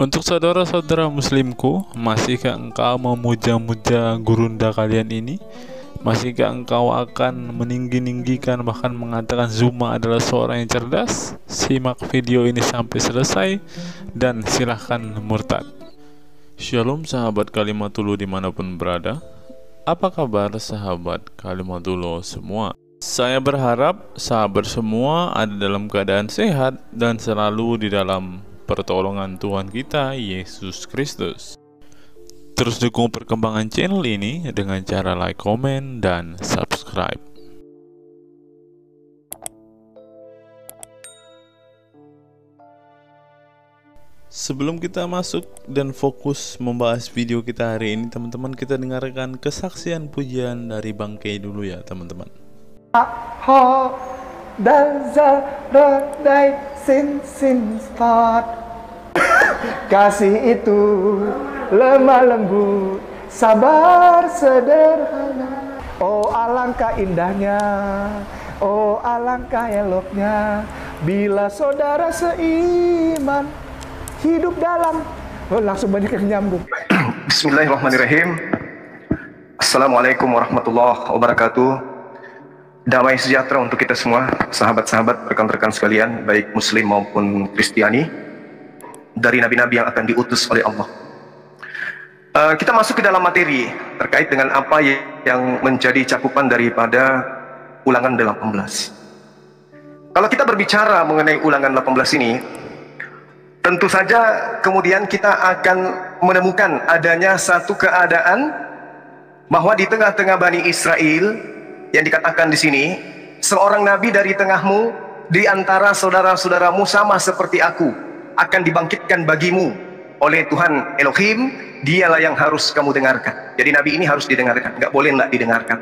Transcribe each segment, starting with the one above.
Untuk saudara-saudara muslimku, masihkah engkau memuja-muja gurunda kalian ini? Masihkah engkau akan meninggi-ninggikan, bahkan mengatakan Zuma adalah seorang yang cerdas? Simak video ini sampai selesai dan silahkan murtad. Shalom sahabat Kalimatullah dimanapun berada. Apa kabar sahabat Kalimatullah semua? Saya berharap sahabat semua ada dalam keadaan sehat dan selalu di dalam pertolongan Tuhan kita Yesus Kristus. Terus dukung perkembangan channel ini dengan cara like, komen, dan subscribe. Sebelum kita masuk dan fokus membahas video kita hari ini, teman-teman, kita dengarkan kesaksian pujian dari Bang Kay dulu ya, teman-teman. Sin start. Kasih itu lemah lembut, sabar sederhana. Oh alangkah indahnya, oh alangkah eloknya, bila saudara seiman hidup dalam. Oh, langsung banyak yang nyambung. Bismillahirrahmanirrahim. Assalamualaikum warahmatullahi wabarakatuh. Damai sejahtera untuk kita semua, sahabat-sahabat, rekan-rekan sekalian, baik Muslim maupun Kristiani, dari nabi-nabi yang akan diutus oleh Allah. Kita masuk ke dalam materi terkait dengan apa yang menjadi cakupan daripada ulangan 18. Kalau kita berbicara mengenai ulangan 18 ini, tentu saja kemudian kita akan menemukan adanya satu keadaan bahwa di tengah-tengah Bani Israel yang dikatakan di sini, seorang nabi dari tengahmu, di antara saudara-saudaramu sama seperti aku, akan dibangkitkan bagimu oleh Tuhan Elohim. Dialah yang harus kamu dengarkan. Jadi nabi ini harus didengarkan, nggak boleh nggak didengarkan.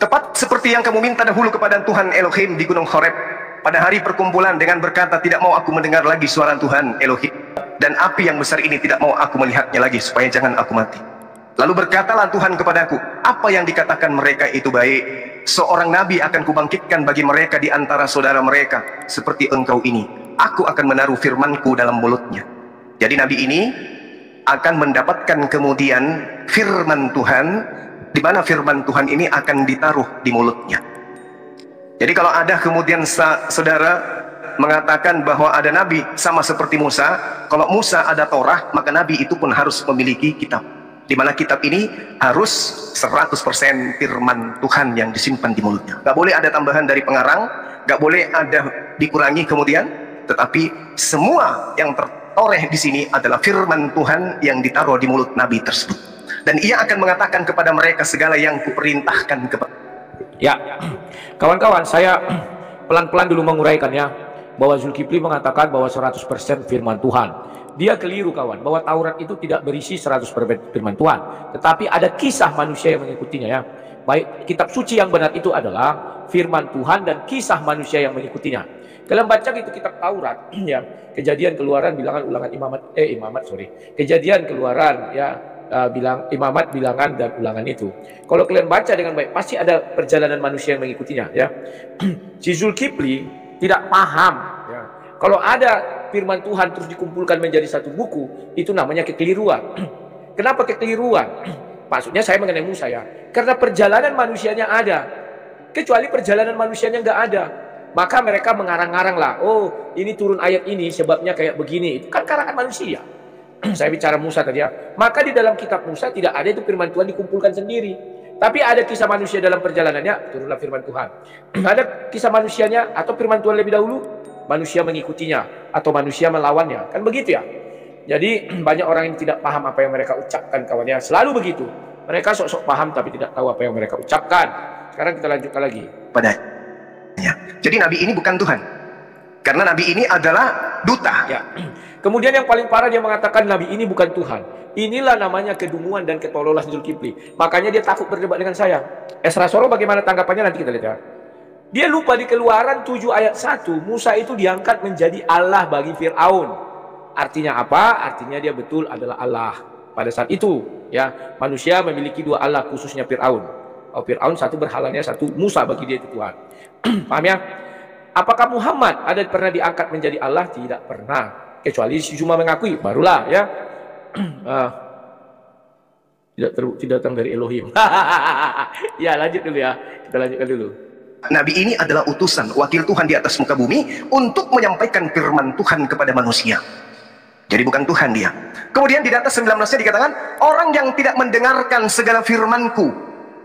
Tepat seperti yang kamu minta dahulu kepada Tuhan Elohim di Gunung Horeb pada hari perkumpulan dengan berkata, tidak mau aku mendengar lagi suara Tuhan Elohim, dan api yang besar ini tidak mau aku melihatnya lagi, supaya jangan aku mati. Lalu berkatalah Tuhan kepadaku, apa yang dikatakan mereka itu baik. Seorang nabi akan kubangkitkan bagi mereka di antara saudara mereka seperti engkau ini. Aku akan menaruh firmanku dalam mulutnya. Jadi nabi ini akan mendapatkan kemudian firman Tuhan, di mana firman Tuhan ini akan ditaruh di mulutnya. Jadi kalau ada kemudian saudara mengatakan bahwa ada nabi sama seperti Musa, kalau Musa ada Torah, maka nabi itu pun harus memiliki kitab, di mana kitab ini harus 100% firman Tuhan yang disimpan di mulutnya. Gak boleh ada tambahan dari pengarang, gak boleh ada dikurangi kemudian, tetapi semua yang tertoreh di sini adalah firman Tuhan yang ditaruh di mulut nabi tersebut. Dan ia akan mengatakan kepada mereka segala yang kuperintahkan kepada. Ya, kawan-kawan, saya pelan-pelan dulu menguraikannya, bahwa Zulkifli mengatakan bahwa 100% firman Tuhan. Dia keliru, kawan, bahwa Taurat itu tidak berisi 100% firman Tuhan, tetapi ada kisah manusia yang mengikutinya, ya. Baik, kitab suci yang benar itu adalah firman Tuhan dan kisah manusia yang mengikutinya. Kalian baca itu kitab Taurat, ya, Kejadian, Keluaran, Bilangan, Ulangan, Kejadian, Keluaran, ya, Imamat, Bilangan, dan Ulangan itu. Kalau kalian baca dengan baik, pasti ada perjalanan manusia yang mengikutinya, ya. Si Zulkifli tidak paham, ya. Kalau ada firman Tuhan terus dikumpulkan menjadi satu buku, itu namanya kekeliruan. Kenapa kekeliruan? Maksudnya saya mengenai Musa, ya. Karena perjalanan manusianya ada. Kecuali perjalanan manusianya nggak ada, maka mereka mengarang-arang lah. Oh, ini turun ayat ini sebabnya kayak begini. Itu kan karangan manusia. Saya bicara Musa tadi, ya. Maka di dalam kitab Musa tidak ada itu firman Tuhan dikumpulkan sendiri. Tapi ada kisah manusia dalam perjalanannya, turunlah firman Tuhan. Ada kisah manusianya atau firman Tuhan lebih dahulu, manusia mengikutinya atau manusia melawannya, kan begitu, ya. Jadi banyak orang yang tidak paham apa yang mereka ucapkan, kawannya. Selalu begitu, mereka sok-sok paham tapi tidak tahu apa yang mereka ucapkan. Sekarang kita lanjutkan lagi padanya. Jadi nabi ini bukan Tuhan, karena nabi ini adalah duta, ya. Kemudian yang paling parah, dia mengatakan nabi ini bukan Tuhan. Inilah namanya kedunguan dan ketololan Zulkifli. Makanya dia takut berdebat dengan saya. Esra Soro bagaimana tanggapannya, nanti kita lihat, ya. Dia lupa di Keluaran 7 ayat 1, Musa itu diangkat menjadi Allah bagi Fir'aun. Artinya apa? Artinya dia betul adalah Allah pada saat itu, ya. Manusia memiliki 2 Allah, khususnya Fir'aun. Oh, Fir'aun satu berhalanya, satu Musa, bagi dia itu Tuhan. Paham, ya? Apakah Muhammad ada pernah diangkat menjadi Allah? Tidak pernah. Kecuali si Zuma mengakui, barulah ya. Tidak terbukti datang dari Elohim. Ya, lanjut dulu ya. Kita lanjutkan dulu. Nabi ini adalah utusan, wakil Tuhan di atas muka bumi untuk menyampaikan firman Tuhan kepada manusia. Jadi bukan Tuhan dia. Kemudian di data 19-nya dikatakan, orang yang tidak mendengarkan segala firmanku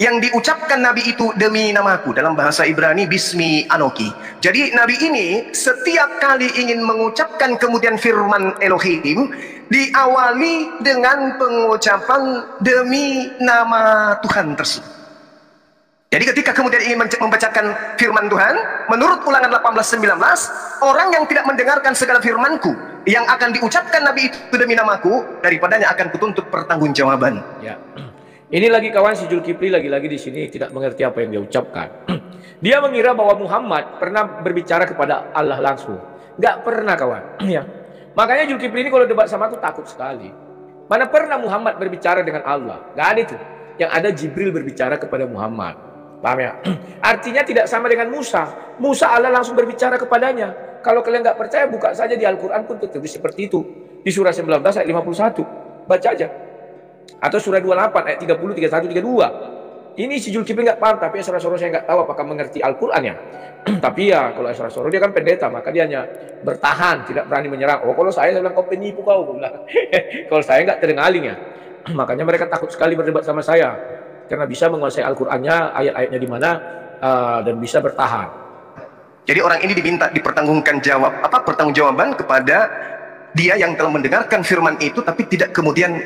yang diucapkan Nabi itu demi namaku, dalam bahasa Ibrani bismi anoki. Jadi Nabi ini setiap kali ingin mengucapkan kemudian firman Elohim, diawali dengan pengucapan demi nama Tuhan tersebut. Jadi ketika kemudian ingin membacakan firman Tuhan, menurut Ulangan 18:19, orang yang tidak mendengarkan segala firmanku yang akan diucapkan Nabi itu demi namaku, daripadanya akan kutuntut pertanggungjawaban. Ya. Ini lagi kawan, si Zulkifli lagi-lagi di sini tidak mengerti apa yang dia ucapkan. Dia mengira bahwa Muhammad pernah berbicara kepada Allah langsung. Nggak pernah kawan. Ya. Makanya Zulkifli ini kalau debat sama aku takut sekali. Mana pernah Muhammad berbicara dengan Allah? Nggak ada itu. Yang ada Jibril berbicara kepada Muhammad. Paham ya? Artinya tidak sama dengan Musa. Musa Allah langsung berbicara kepadanya. Kalau kalian nggak percaya, buka saja di Al-Quran pun tertulis seperti itu. Di surah 19 ayat 51. Baca aja. Atau surah 28 ayat 30, 31, 32. Ini si Zulkifli nggak paham, tapi Esra Soro saya nggak tahu apakah mengerti Al-Quran ya. Tapi ya kalau Esra Soro dia kan pendeta, maka dia hanya bertahan, tidak berani menyerang. Oh kalau saya bilang kau penipu kau bilang. Kalau saya nggak terdengaling ya. Makanya mereka takut sekali berdebat sama saya. Karena bisa menguasai Al-Qur'annya, ayat-ayatnya di mana, dan bisa bertahan. Jadi orang ini diminta pertanggungjawaban kepada dia yang telah mendengarkan firman itu tapi tidak kemudian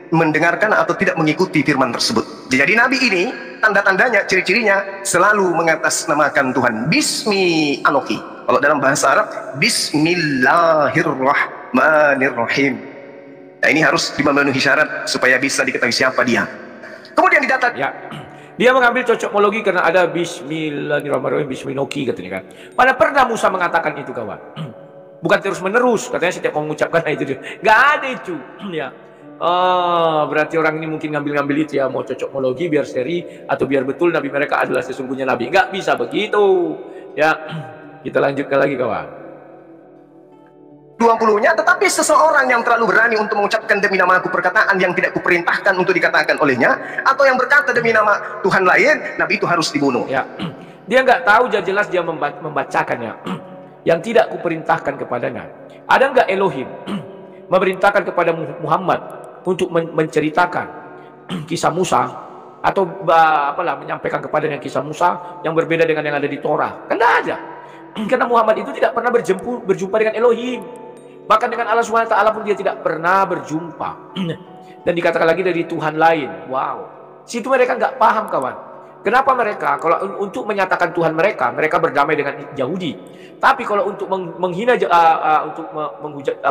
mendengarkan atau tidak mengikuti firman tersebut. Jadi Nabi ini tanda-tandanya, ciri-cirinya selalu mengatasnamakan Tuhan. Bismi anoki. Kalau dalam bahasa Arab, Bismillahirrahmanirrahim. Nah ini harus memenuhi syarat supaya bisa diketahui siapa dia. Kemudian di data ya, dia mengambil cocokmologi karena ada Bismillahirrahmanirrahim, Bisminoki katanya kan. Pada pernah Musa mengatakan itu kawan. Bukan terus menerus, katanya setiap mengucapkan itu dia. Gak ada itu. Ya. Oh, berarti orang ini mungkin ngambil itu ya, mau cocokmologi biar seri atau biar betul Nabi mereka adalah sesungguhnya Nabi. Gak bisa begitu. Ya, kita lanjutkan lagi kawan. 20-nya, tetapi seseorang yang terlalu berani untuk mengucapkan demi nama aku perkataan yang tidak kuperintahkan untuk dikatakan olehnya, atau yang berkata demi nama Tuhan lain, Nabi itu harus dibunuh. Ya, dia nggak tahu, jelas dia membacakannya. Yang tidak kuperintahkan kepadanya. Ada nggak Elohim memerintahkan kepada Muhammad untuk menceritakan kisah Musa atau menyampaikan kepadanya kisah Musa yang berbeda dengan yang ada di Torah? Kan nggak ada. Karena Muhammad itu tidak pernah berjumpa dengan Elohim. Bahkan dengan Allah SWT pun dia tidak pernah berjumpa. Dan dikatakan lagi dari Tuhan lain. Wow. Situ mereka nggak paham kawan. Kenapa mereka kalau untuk menyatakan Tuhan mereka berdamai dengan Yahudi. Tapi kalau untuk menghina untuk menghujat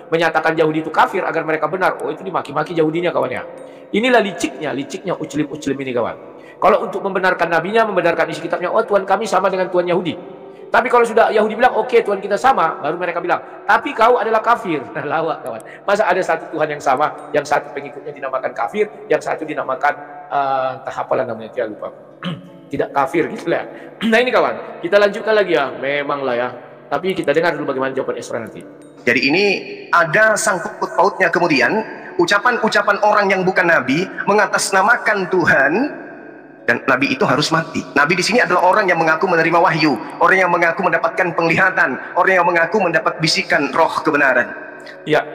menyatakan Yahudi itu kafir agar mereka benar, oh itu dimaki-maki Yahudinya kawannya. Inilah liciknya uclim ini kawan. Kalau untuk membenarkan nabinya, membenarkan isi kitabnya, oh Tuhan kami sama dengan Tuhan Yahudi. Tapi kalau sudah Yahudi bilang, oke, Tuhan kita sama, baru mereka bilang, tapi kau adalah kafir. Nah, lawak kawan. Masa ada satu Tuhan yang sama, yang satu pengikutnya dinamakan kafir, yang satu dinamakan, entah apalah namanya, dia lupa. Tidak kafir gitu lah. Nah ini kawan, kita lanjutkan lagi ya, memanglah ya. Tapi kita dengar dulu bagaimana jawaban Esra nanti. Jadi ini ada sangkut pautnya kemudian, ucapan-ucapan orang yang bukan Nabi, mengatasnamakan Tuhan, dan Nabi itu harus mati. Nabi di sini adalah orang yang mengaku menerima wahyu, orang yang mengaku mendapatkan penglihatan, orang yang mengaku mendapat bisikan roh kebenaran. Ya,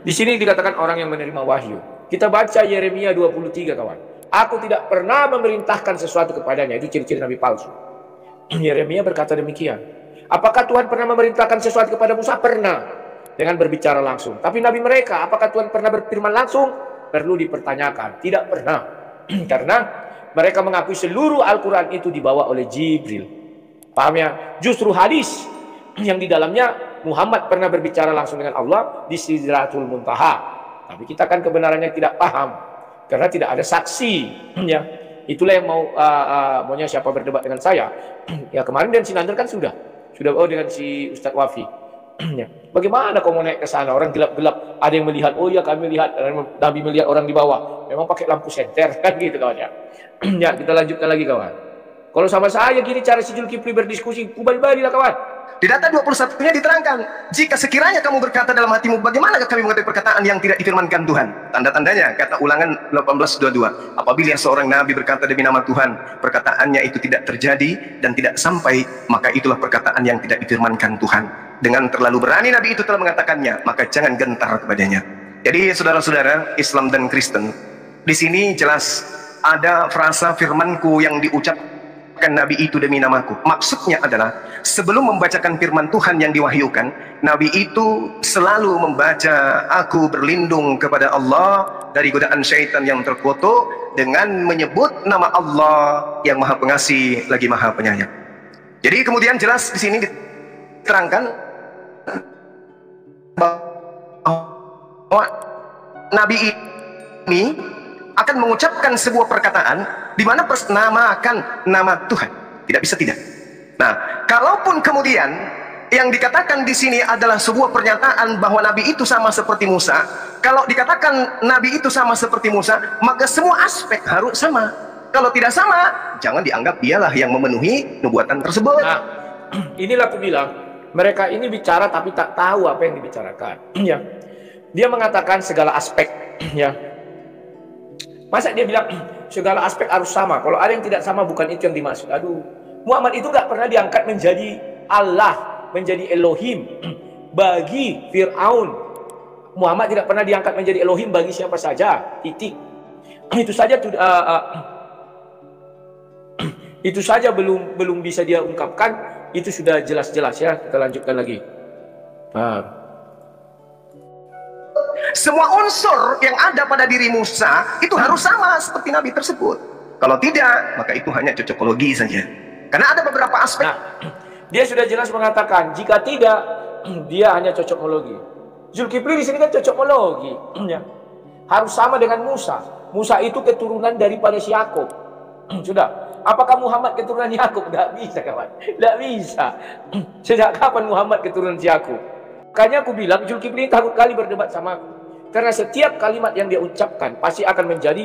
di sini dikatakan orang yang menerima wahyu. Kita baca Yeremia 23 kawan. Aku tidak pernah memerintahkan sesuatu kepadanya. Itu ciri-ciri Nabi palsu. Yeremia berkata demikian. Apakah Tuhan pernah memerintahkan sesuatu kepada Musa? Pernah. Dengan berbicara langsung. Tapi Nabi mereka, apakah Tuhan pernah berfirman langsung? Perlu dipertanyakan. Tidak pernah. Karena mereka mengakui seluruh Al-Quran itu dibawa oleh Jibril. Paham ya? Justru hadis yang di dalamnya Muhammad pernah berbicara langsung dengan Allah di Sidratul Muntaha. Tapi kita kan kebenarannya tidak paham. Karena tidak ada saksi. Ya. Itulah yang maunya siapa berdebat dengan saya. Ya kemarin dan Sinandar kan sudah dengan si Ustadz Wafi. Ya. Bagaimana kau mau naik ke sana? Orang gelap-gelap. Ada yang melihat. Oh ya kami lihat. Nabi melihat orang di bawah. Memang pakai lampu senter kan gitu kawan ya. Ya kita lanjutkan lagi kawan. Kalau sama saya gini cara si Zulkifli berdiskusi, kubal balilah kawan. Di data 21-nya diterangkan, jika sekiranya kamu berkata dalam hatimu, bagaimanakah kami mengetahui perkataan yang tidak difirmankan Tuhan? Tanda-tandanya, kata Ulangan 18:22, apabila seorang nabi berkata demi nama Tuhan, perkataannya itu tidak terjadi dan tidak sampai, maka itulah perkataan yang tidak difirmankan Tuhan. Dengan terlalu berani nabi itu telah mengatakannya, maka jangan gentar kepadanya. Jadi saudara-saudara Islam dan Kristen, di sini jelas ada frasa firmanku yang diucapkan Nabi itu demi namaku. Maksudnya adalah sebelum membacakan firman Tuhan yang diwahyukan, Nabi itu selalu membaca, aku berlindung kepada Allah dari godaan syaitan yang terkutuk, dengan menyebut nama Allah yang Maha Pengasih lagi Maha Penyayang. Jadi kemudian jelas di sini diterangkan bahwa Nabi ini akan mengucapkan sebuah perkataan di mana namakan nama Tuhan. Tidak bisa tidak. Nah, kalaupun kemudian yang dikatakan di sini adalah sebuah pernyataan bahwa Nabi itu sama seperti Musa, kalau dikatakan Nabi itu sama seperti Musa, maka semua aspek harus sama. Kalau tidak sama, jangan dianggap dialah yang memenuhi nubuatan tersebut. Nah, inilah aku bilang, mereka ini bicara tapi tak tahu apa yang dibicarakan. Ya, dia mengatakan segala aspek. Ya. Masa dia bilang segala aspek harus sama? Kalau ada yang tidak sama, bukan itu yang dimaksud. Aduh, Muhammad itu nggak pernah diangkat menjadi Allah, menjadi Elohim bagi Fir'aun. Muhammad tidak pernah diangkat menjadi Elohim bagi siapa saja. Titik. Itu saja itu saja belum bisa dia ungkapkan. Itu sudah jelas-jelas ya. Kita lanjutkan lagi. Semua unsur yang ada pada diri Musa itu harus sama seperti Nabi tersebut. Kalau tidak, maka itu hanya cocokologi saja. Karena ada beberapa aspek. Nah, dia sudah jelas mengatakan, jika tidak, dia hanya cocokologi. Zulkifli di sini kan cocokologi. Ya. Harus sama dengan Musa. Musa itu keturunan daripada si Yakub. Sudah. Apakah Muhammad keturunan Yakub? Tidak bisa, kawan. Tidak bisa. Sejak kapan Muhammad keturunan si Yakub? Makanya aku bilang Zulkifli takut kali berdebat sama aku. Karena setiap kalimat yang dia ucapkan pasti akan menjadi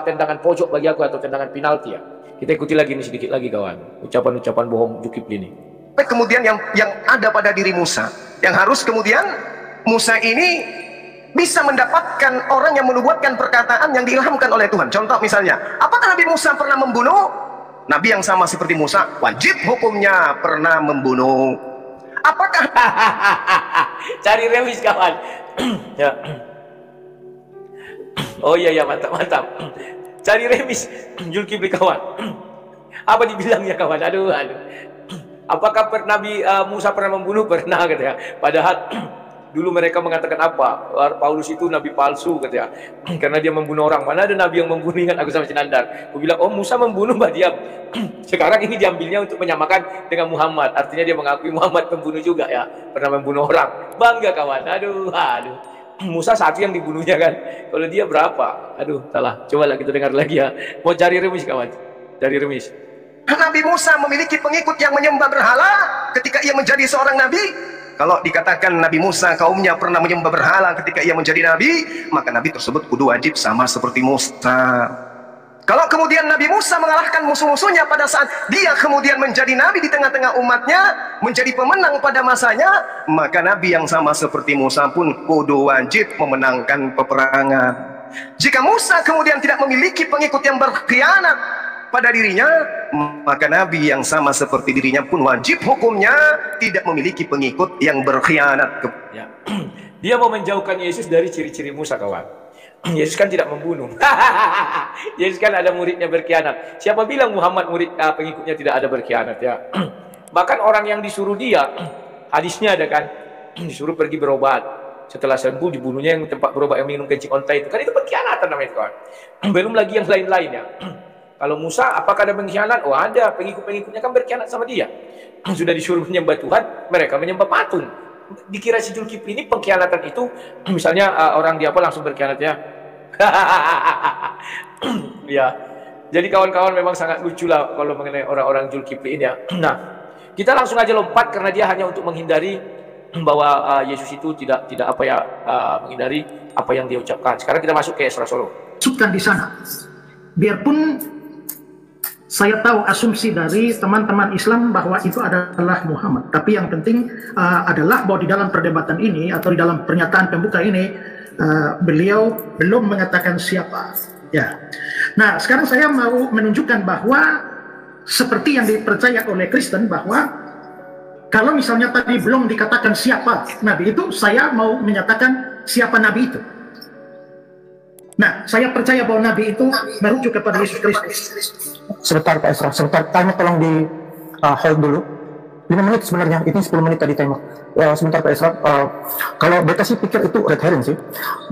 tendangan pojok bagi aku atau tendangan penalti ya. Kita ikuti lagi ini sedikit lagi kawan. Ucapan-ucapan bohong Zulkifli ini. Kemudian yang ada pada diri Musa, yang harus kemudian Musa ini bisa mendapatkan orang yang menubuatkan perkataan yang diilhamkan oleh Tuhan. Contoh misalnya, apakah Nabi Musa pernah membunuh? Nabi yang sama seperti Musa, wajib hukumnya pernah membunuh. Apakah cari remis kawan? Ya. Oh iya ya, mantap. Cari remis Zulkifli kawan. Apa dibilangnya kawan? Aduh. Apakah Nabi Musa pernah membunuh? Pernah katanya. Padahal dulu mereka mengatakan apa? Paulus itu nabi palsu katanya. Karena dia membunuh orang. Mana ada nabi yang membunuh? Ingat aku sama Sinandar. Aku bilang, oh Musa membunuh, Mbak diam. Sekarang ini diambilnya untuk menyamakan dengan Muhammad. Artinya dia mengakui Muhammad membunuh juga ya. Pernah membunuh orang. Bangga kawan. Aduh. Musa satu yang dibunuhnya kan. Kalau dia berapa? Aduh, salah. Cobalah kita dengar lagi ya. Mau cari remis kawan. Cari remis. Nabi Musa memiliki pengikut yang menyembah berhala ketika ia menjadi seorang nabi? Kalau dikatakan Nabi Musa kaumnya pernah menyembah berhala ketika ia menjadi nabi, maka nabi tersebut kudu wajib sama seperti Musa. Kalau kemudian Nabi Musa mengalahkan musuh-musuhnya pada saat dia kemudian menjadi nabi di tengah-tengah umatnya, menjadi pemenang pada masanya, maka nabi yang sama seperti Musa pun kudu wajib memenangkan peperangan. Jika Musa kemudian tidak memiliki pengikut yang berkhianat pada dirinya, maka nabi yang sama seperti dirinya pun wajib hukumnya tidak memiliki pengikut yang berkhianat. Ya. Dia mau menjauhkan Yesus dari ciri-ciri Musa kawan. Yesus kan tidak membunuh. Yesus kan ada muridnya berkhianat. Siapa bilang Muhammad murid pengikutnya tidak ada berkhianat ya? Bahkan orang yang disuruh dia, hadisnya ada kan, disuruh pergi berobat. Setelah sembuh dibunuhnya yang tempat berobat yang minum kencing onta itu. Kan itu berkhianatan namanya itu kawan. Belum lagi yang lain-lainnya. Kalau Musa, apakah ada pengkhianat? Oh ada, pengikut-pengikutnya kan berkhianat sama dia. Sudah disuruh menyembah Tuhan, mereka menyembah patung. Dikira si Zulkifli ini pengkhianatan itu, misalnya orang dia apa langsung berkhianat ya. Ya, jadi kawan-kawan memang sangat lucu lah kalau mengenai orang-orang Zulkifli ini ya. Nah, kita langsung aja lompat karena dia hanya untuk menghindari bahwa Yesus itu tidak apa ya, menghindari apa yang dia ucapkan. Sekarang kita masuk ke Esra Solo. Masukkan di sana, biarpun Saya tahu asumsi dari teman-teman Islam bahwa itu adalah Muhammad. Tapi yang penting adalah bahwa di dalam perdebatan ini atau di dalam pernyataan pembuka ini beliau belum mengatakan siapa. Ya. Nah, sekarang saya mau menunjukkan bahwa seperti yang dipercaya oleh Kristen bahwa kalau misalnya tadi belum dikatakan siapa Nabi itu, saya mau menyatakan siapa Nabi itu. Nah, saya percaya bahwa Nabi itu merujuk kepada Yesus Kristus. Sebentar Pak Esra, sebentar, timer tolong di hold dulu. 5 menit sebenarnya, ini 10 menit tadi timer. Sebentar Pak Esra, kalau beta sih pikir itu red herring sih.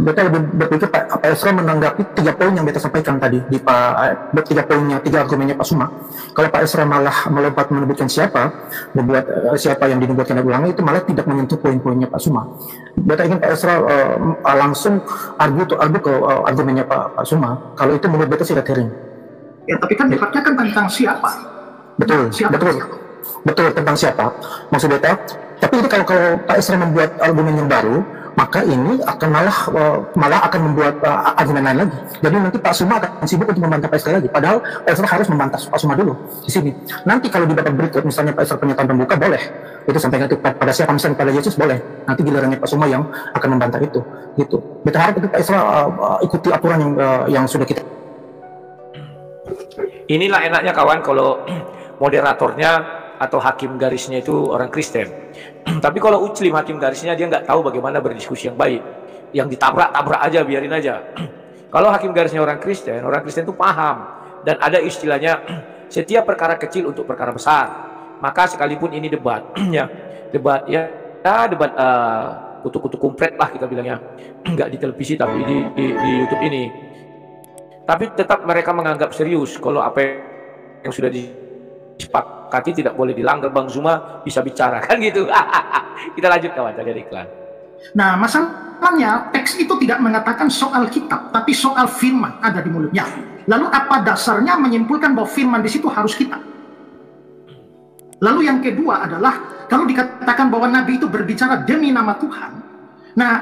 Beta lebih berpikir Pak Esra menanggapi 3 poin yang beta sampaikan tadi di 3 argumennya Pak Suma. Kalau Pak Esra malah melompat menyebutkan siapa, membuat siapa yang dinubuatkan dan ulangi, itu malah tidak menyentuh poin-poinnya Pak Suma. Beta ingin Pak Esra langsung argu ke argumennya Pak Suma. Kalau itu menurut beta sih red herring. Ya, tapi kan debatnya kan tentang siapa. Betul, siapa? Betul tentang siapa. Maksud beta, tapi itu kalau Pak Esra membuat argumen yang baru, maka ini akan malah akan membuat argumen lain lagi. Jadi nanti Pak Suma akan sibuk untuk membantah Pak Esra lagi. Padahal Pak Esra harus membantah Pak Suma dulu di sini. Nanti kalau di babak berikut, misalnya Pak Esra pernyataan pembuka boleh. Itu sampaikan itu pada siapa, misalnya pada Yesus boleh. Nanti gilirannya Pak Suma yang akan membantah itu. Gitu. Beta harap itu Pak Esra ikuti aturan yang sudah kita. Inilah enaknya kawan kalau moderatornya atau hakim garisnya itu orang Kristen. Tapi kalau Uclim hakim garisnya dia nggak tahu bagaimana berdiskusi yang baik. Yang ditabrak-tabrak aja, biarin aja. Kalau hakim garisnya orang Kristen itu paham. Dan ada istilahnya, setiap perkara kecil untuk perkara besar. Maka sekalipun ini debat, debat kutu-kutu kumpret lah kita bilangnya. Nggak di televisi tapi di YouTube ini. Tapi tetap mereka menganggap serius kalau apa yang sudah disepakati tidak boleh dilanggar. Bang Zuma bisa bicara kan gitu. Kita lanjut kawan, dari iklan. Nah, masalahnya teks itu tidak mengatakan soal kitab, tapi soal firman ada di mulutnya. Lalu apa dasarnya menyimpulkan bahwa firman di situ harus kitab? Lalu yang kedua adalah kalau dikatakan bahwa Nabi itu berbicara demi nama Tuhan. Nah,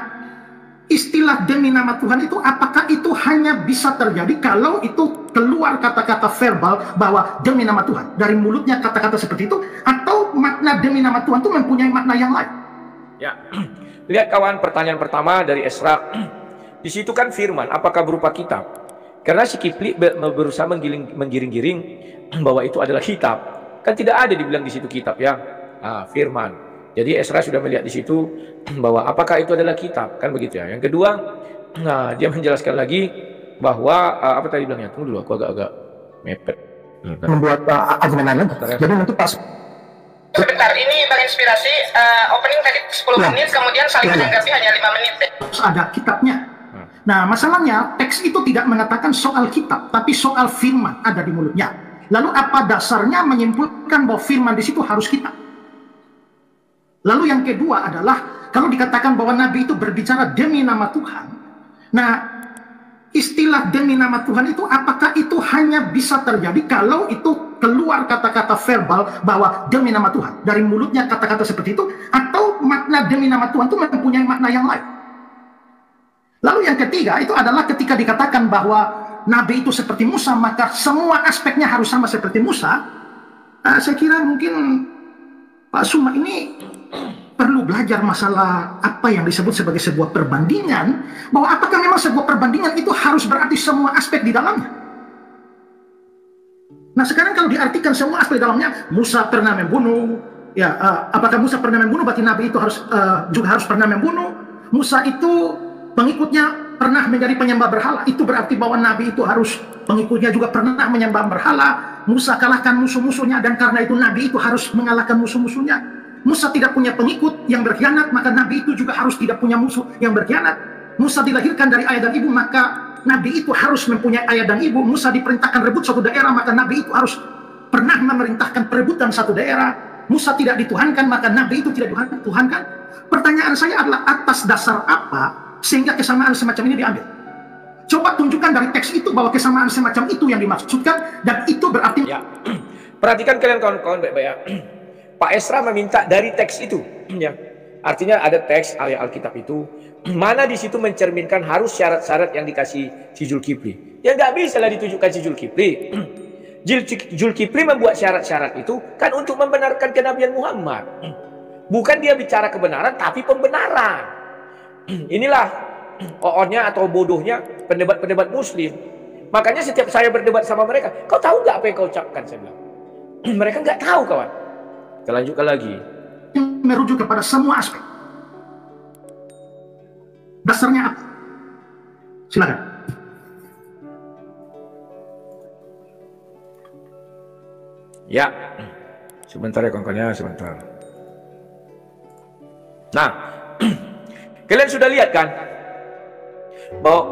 istilah demi nama Tuhan itu apakah itu hanya bisa terjadi kalau itu keluar kata-kata verbal bahwa demi nama Tuhan, dari mulutnya kata-kata seperti itu, atau makna demi nama Tuhan itu mempunyai makna yang lain? Ya, lihat kawan, pertanyaan pertama dari Esra. Di situ kan firman, apakah berupa kitab? Karena si Kipli berusaha menggiring-giring bahwa itu adalah kitab. Kan tidak ada dibilang di situ kitab ya, firman. Jadi Esra sudah melihat di situ bahwa apakah itu adalah kitab, kan begitu ya. Yang kedua, dia menjelaskan lagi bahwa apa tadi bilangnya? Tunggu dulu, aku agak-agak mepet. Membuat argumen lain lagi. Jadi nanti pas sebentar, ini terinspirasi opening tadi 10 menit, kemudian saling menanggapi hanya 5 menit. Terus ada kitabnya. Nah, masalahnya teks itu tidak mengatakan soal kitab, tapi soal firman ada di mulutnya. Lalu apa dasarnya menyimpulkan bahwa firman di situ harus kitab? Lalu yang kedua adalah kalau dikatakan bahwa Nabi itu berbicara demi nama Tuhan. Nah, istilah demi nama Tuhan itu apakah itu hanya bisa terjadi kalau itu keluar kata-kata verbal bahwa demi nama Tuhan, dari mulutnya kata-kata seperti itu, atau makna demi nama Tuhan itu mempunyai makna yang lain? Lalu yang ketiga itu adalah ketika dikatakan bahwa Nabi itu seperti Musa, maka semua aspeknya harus sama seperti Musa. Saya kira mungkin Pak Suma ini perlu belajar masalah apa yang disebut sebagai sebuah perbandingan, bahwa apakah memang sebuah perbandingan itu harus berarti semua aspek di dalamnya. Nah, sekarang kalau diartikan semua aspek di dalamnya, Musa pernah membunuh, ya, apakah Musa pernah membunuh berarti Nabi itu harus juga harus pernah membunuh. Musa itu pengikutnya pernah menjadi penyembah berhala, itu berarti bahwa Nabi itu harus pengikutnya juga pernah menyembah berhala. Musa kalahkan musuh-musuhnya, dan karena itu Nabi itu harus mengalahkan musuh-musuhnya. Musa tidak punya pengikut yang berkhianat, maka Nabi itu juga harus tidak punya musuh yang berkhianat. Musa dilahirkan dari ayah dan ibu, maka Nabi itu harus mempunyai ayah dan ibu. Musa diperintahkan rebut suatu daerah, maka Nabi itu harus pernah memerintahkan perebutan satu daerah. Musa tidak dituhankan, maka Nabi itu tidak dituhankan. Pertanyaan saya adalah atas dasar apa sehingga kesamaan semacam ini diambil? Coba tunjukkan dari teks itu bahwa kesamaan semacam itu yang dimaksudkan, dan itu berarti ya. Perhatikan kalian kawan-kawan baik-baik ya. Pak Esra meminta dari teks itu, ya. Artinya ada teks ayat Alkitab itu, mana di situ mencerminkan harus syarat-syarat yang dikasih si Zulkifli. Ya nggak bisa lah ditunjukkan si Zulkifli. Zulkifli membuat syarat-syarat itu kan untuk membenarkan kenabian Muhammad. Bukan dia bicara kebenaran, tapi pembenaran. Inilah oonnya atau bodohnya pendebat-pendebat Muslim. Makanya setiap saya berdebat sama mereka, kau tahu nggak apa yang kau ucapkan? Saya bilang. Mereka nggak tahu, kawan. Kita lanjutkan lagi. Merujuk kepada semua aspek. Dasarnya apa? Silakan. Ya, sebentar ya kawan-kawannya, sebentar. Nah, kalian sudah lihat kan bahwa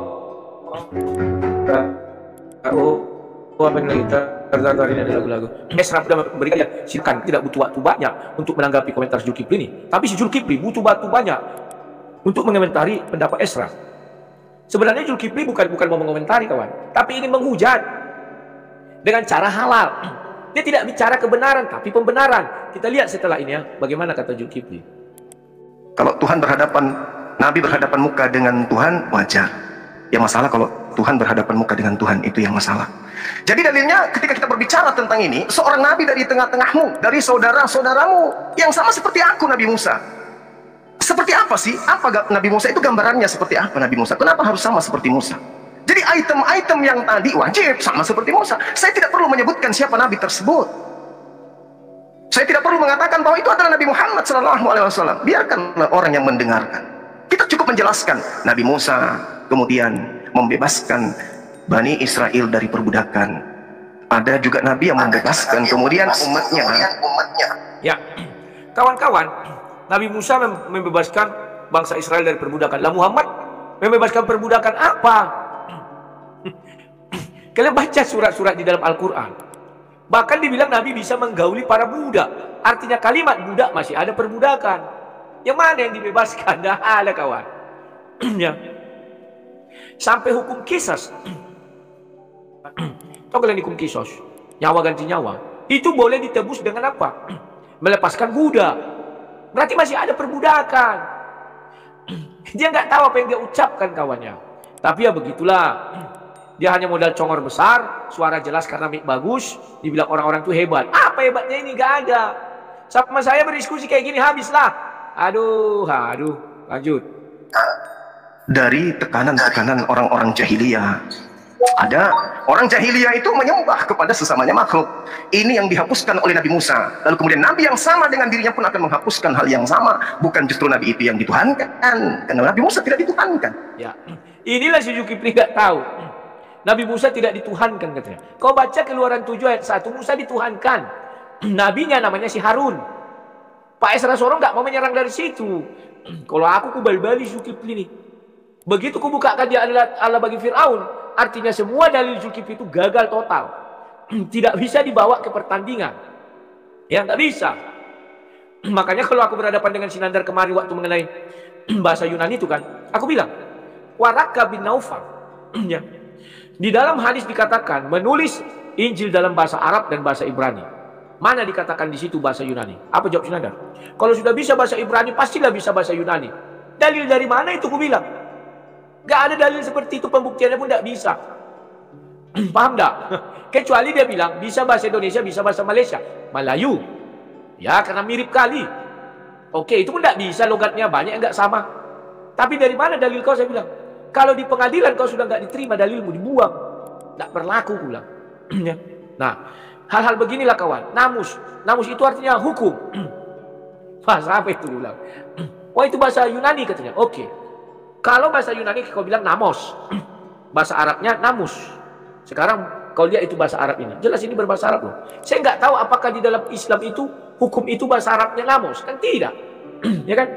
apa yang lagi tertarik ini adalah lagu-lagu. Esra sudah memberikan silakan, tidak butuh waktu banyak untuk menanggapi komentar Zulkifli ini. Tapi si Zulkifli butuh waktu banyak untuk mengomentari pendapat Esra. Sebenarnya Zulkifli bukan mau mengomentari, kawan, tapi ini menghujat dengan cara halal. Dia tidak bicara kebenaran, tapi pembenaran. Kita lihat setelah ini ya, bagaimana kata Zulkifli. Kalau Tuhan berhadapan, Nabi berhadapan muka dengan Tuhan, wajar. Yang masalah kalau Tuhan berhadapan muka dengan Tuhan, itu yang masalah. Jadi dalilnya ketika kita berbicara tentang ini, seorang Nabi dari tengah-tengahmu, dari saudara-saudaramu, yang sama seperti aku, Nabi Musa. Seperti apa sih? Apa Nabi Musa itu gambarannya seperti apa Nabi Musa? Kenapa harus sama seperti Musa? Jadi item-item yang tadi wajib sama seperti Musa. Saya tidak perlu menyebutkan siapa Nabi tersebut. Saya tidak perlu mengatakan bahwa itu adalah Nabi Muhammad SAW. Biarkanlah orang yang mendengarkan. Kita cukup menjelaskan Nabi Musa kemudian membebaskan Bani Israel dari perbudakan. Ada juga Nabi yang membebaskan kemudian umatnya. Ya, kawan-kawan, Nabi Musa membebaskan bangsa Israel dari perbudakan. Lah Muhammad membebaskan perbudakan apa? Kalian baca surat-surat di dalam Al-Quran. Bahkan dibilang Nabi bisa menggauli para budak. Artinya kalimat budak masih ada perbudakan. Yang mana yang dibebaskan? Dah ada, kawan. Ya. Sampai hukum kisas. Tahu kalian hukum kisas? Nyawa ganti nyawa. Itu boleh ditebus dengan apa? Melepaskan budak. Berarti masih ada perbudakan. Dia nggak tahu apa yang dia ucapkan, kawannya. Tapi ya begitulah. Dia hanya modal congor besar, suara jelas karena mic bagus, dibilang orang-orang itu hebat. Apa hebatnya ini? Gak ada. Sama saya berdiskusi kayak gini habislah. Aduh, lanjut. Dari tekanan-tekanan orang-orang jahiliyah. Ada orang jahiliyah itu menyembah kepada sesamanya makhluk. Ini yang dihapuskan oleh Nabi Musa. Lalu kemudian Nabi yang sama dengan dirinya pun akan menghapuskan hal yang sama. Bukan justru Nabi itu yang dituhankan. Karena Nabi Musa tidak dituhankan. Ya, inilah si Zulkifli gak tahu. Nabi Musa tidak dituhankan, katanya. Kau baca Keluaran 7 ayat 1, Musa dituhankan. Nabinya namanya si Harun. Pak Esra Sorong gak mau menyerang dari situ. Kalau aku kubal-bali Zulkifli ini. Begitu kubukakan dia adalah Allah bagi Fir'aun, artinya semua dalil Zulkifli itu gagal total. Tidak bisa dibawa ke pertandingan. Ya, nggak bisa. Makanya kalau aku berhadapan dengan Sinandar kemarin waktu mengenai bahasa Yunani itu kan, aku bilang, Waraka bin Naufal. Ya. Di dalam hadis dikatakan menulis Injil dalam bahasa Arab dan bahasa Ibrani. Mana dikatakan di situ bahasa Yunani? Apa jawab Sinandar? Kalau sudah bisa bahasa Ibrani, pastilah bisa bahasa Yunani. Dalil dari mana itu ku bilang? Gak ada dalil seperti itu, pembuktiannya pun tidak bisa. Paham tak? Kecuali dia bilang bisa bahasa Indonesia, bisa bahasa Malaysia, Melayu. Ya, karena mirip kali. Oke, itu pun tidak bisa, logatnya banyak yang nggak sama. Tapi dari mana dalil kau? Saya bilang, kalau di pengadilan kau sudah nggak diterima, dalilmu dibuang, nggak berlaku, aku bilang. Nah, hal-hal beginilah kawan. Namus itu artinya hukum. Bahasa apa itu? Bilang. Wah, itu bahasa Yunani katanya. Oke. Kalau bahasa Yunani kau bilang namos, bahasa Arabnya namus. Sekarang kau lihat itu bahasa Arab ini, jelas ini berbahasa Arab loh. Saya nggak tahu apakah di dalam Islam itu hukum itu bahasa Arabnya namos, kan tidak, ya kan?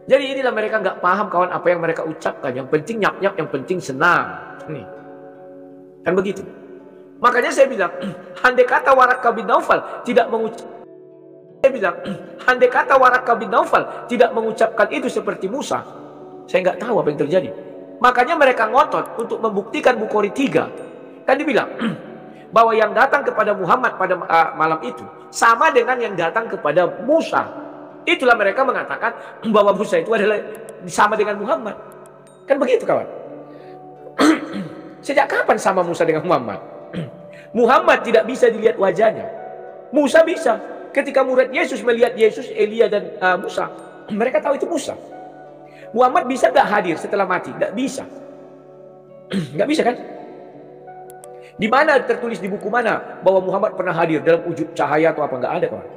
Jadi inilah mereka nggak paham kawan apa yang mereka ucapkan. Yang penting nyap-nyap, yang penting senang. Nih, kan begitu. Makanya saya bilang, andai kata Waraka bin Naufal tidak mengucapkan, saya bilang, andai kata Waraka bin Naufal tidak mengucapkan itu seperti Musa, saya nggak tahu apa yang terjadi. Makanya mereka ngotot untuk membuktikan Bukhari 3. Kan dibilang bahwa yang datang kepada Muhammad pada malam itu sama dengan yang datang kepada Musa. Itulah mereka mengatakan bahwa Musa itu adalah sama dengan Muhammad. Kan begitu kawan. Sejak kapan sama Musa dengan Muhammad? Muhammad tidak bisa dilihat wajahnya. Musa bisa. Ketika murid Yesus melihat Yesus, Elia dan Musa, mereka tahu itu Musa. Muhammad bisa gak hadir setelah mati? Gak bisa. Gak bisa kan? Di mana tertulis di buku mana bahwa Muhammad pernah hadir dalam wujud cahaya atau apa? Gak ada, kawan.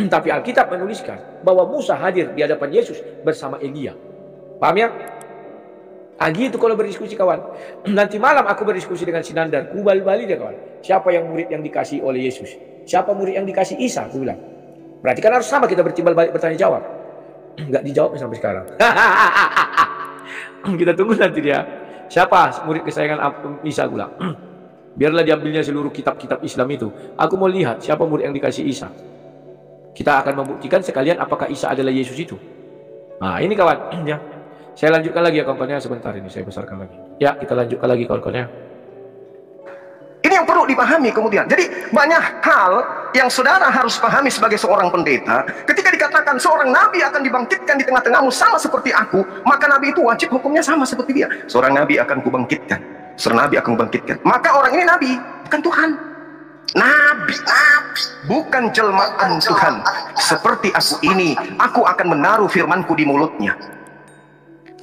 Tapi Alkitab menuliskan bahwa Musa hadir di hadapan Yesus bersama Elia. Paham ya? Gitu kalau berdiskusi, kawan. Nanti malam aku berdiskusi dengan Sinandar. Kubal-bali dia, kawan. Siapa yang murid yang dikasih oleh Yesus? Siapa murid yang dikasih Isa? Aku bilang. Berarti kan harus sama kita bertimbal balik bertanya jawab. Nggak dijawab sampai sekarang. Kita tunggu nanti dia. Siapa murid kesayangan Isa? Aku bilang. Biarlah diambilnya seluruh kitab-kitab Islam itu. Aku mau lihat siapa murid yang dikasih Isa. Kita akan membuktikan sekalian apakah Isa adalah Yesus itu. Nah ini, kawan. Ya. Saya lanjutkan lagi ya, kawan-kawannya. Sebentar ini saya besarkan lagi. Ya, kita lanjutkan lagi, kawan-kawannya. Ini yang perlu dipahami kemudian. Jadi banyak hal yang saudara harus pahami sebagai seorang pendeta. Ketika dikatakan seorang nabi akan dibangkitkan di tengah-tengahmu sama seperti aku, maka nabi itu wajib hukumnya sama seperti dia. Seorang nabi akan kubangkitkan. Seorang nabi akan kubangkitkan. Maka orang ini nabi, bukan Tuhan. Nabi, bukan jelmaan Tuhan. Seperti aku ini, aku akan menaruh firmanku di mulutnya.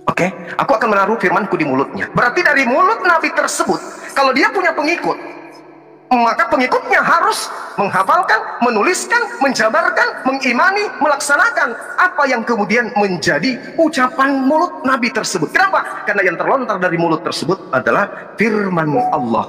Oke, aku akan menaruh firmanku di mulutnya. Berarti dari mulut nabi tersebut, kalau dia punya pengikut, maka pengikutnya harus menghafalkan, menuliskan, menjabarkan, mengimani, melaksanakan apa yang kemudian menjadi ucapan mulut nabi tersebut. Kenapa? Karena yang terlontar dari mulut tersebut adalah firman Allah.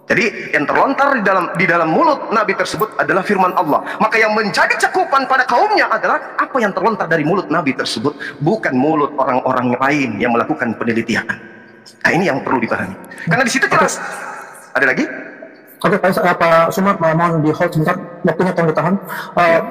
Jadi yang terlontar di dalam mulut nabi tersebut adalah firman Allah. Maka yang menjadi cakupan pada kaumnya adalah apa yang terlontar dari mulut nabi tersebut, bukan mulut orang-orang lain yang melakukan penelitian. Nah ini yang perlu dipahami. Karena di situ jelas. Ada lagi? Oke, Pak Sumar, mohon di hold sebentar, waktunya tolong ditahan.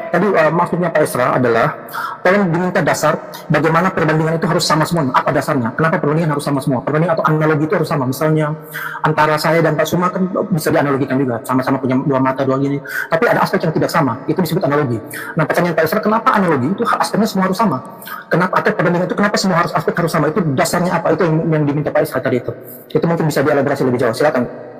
Tadi maksudnya Pak Esra adalah tolong diminta dasar bagaimana perbandingan itu harus sama semua. Apa dasarnya? Kenapa perbandingan harus sama semua? Perbandingan atau analogi itu harus sama. Misalnya antara saya dan Pak Sumar kan bisa dianalogikan juga, sama-sama punya dua mata, dua gini. Tapi ada aspek yang tidak sama, itu disebut analogi. Nah, pertanyaan Pak Esra, kenapa analogi itu aspeknya semua harus sama? Kenapa atau perbandingan itu kenapa semua aspek harus sama? Itu dasarnya apa? Itu yang diminta Pak Esra tadi itu. Itu mungkin bisa dielaborasi lebih jauh. Silakan.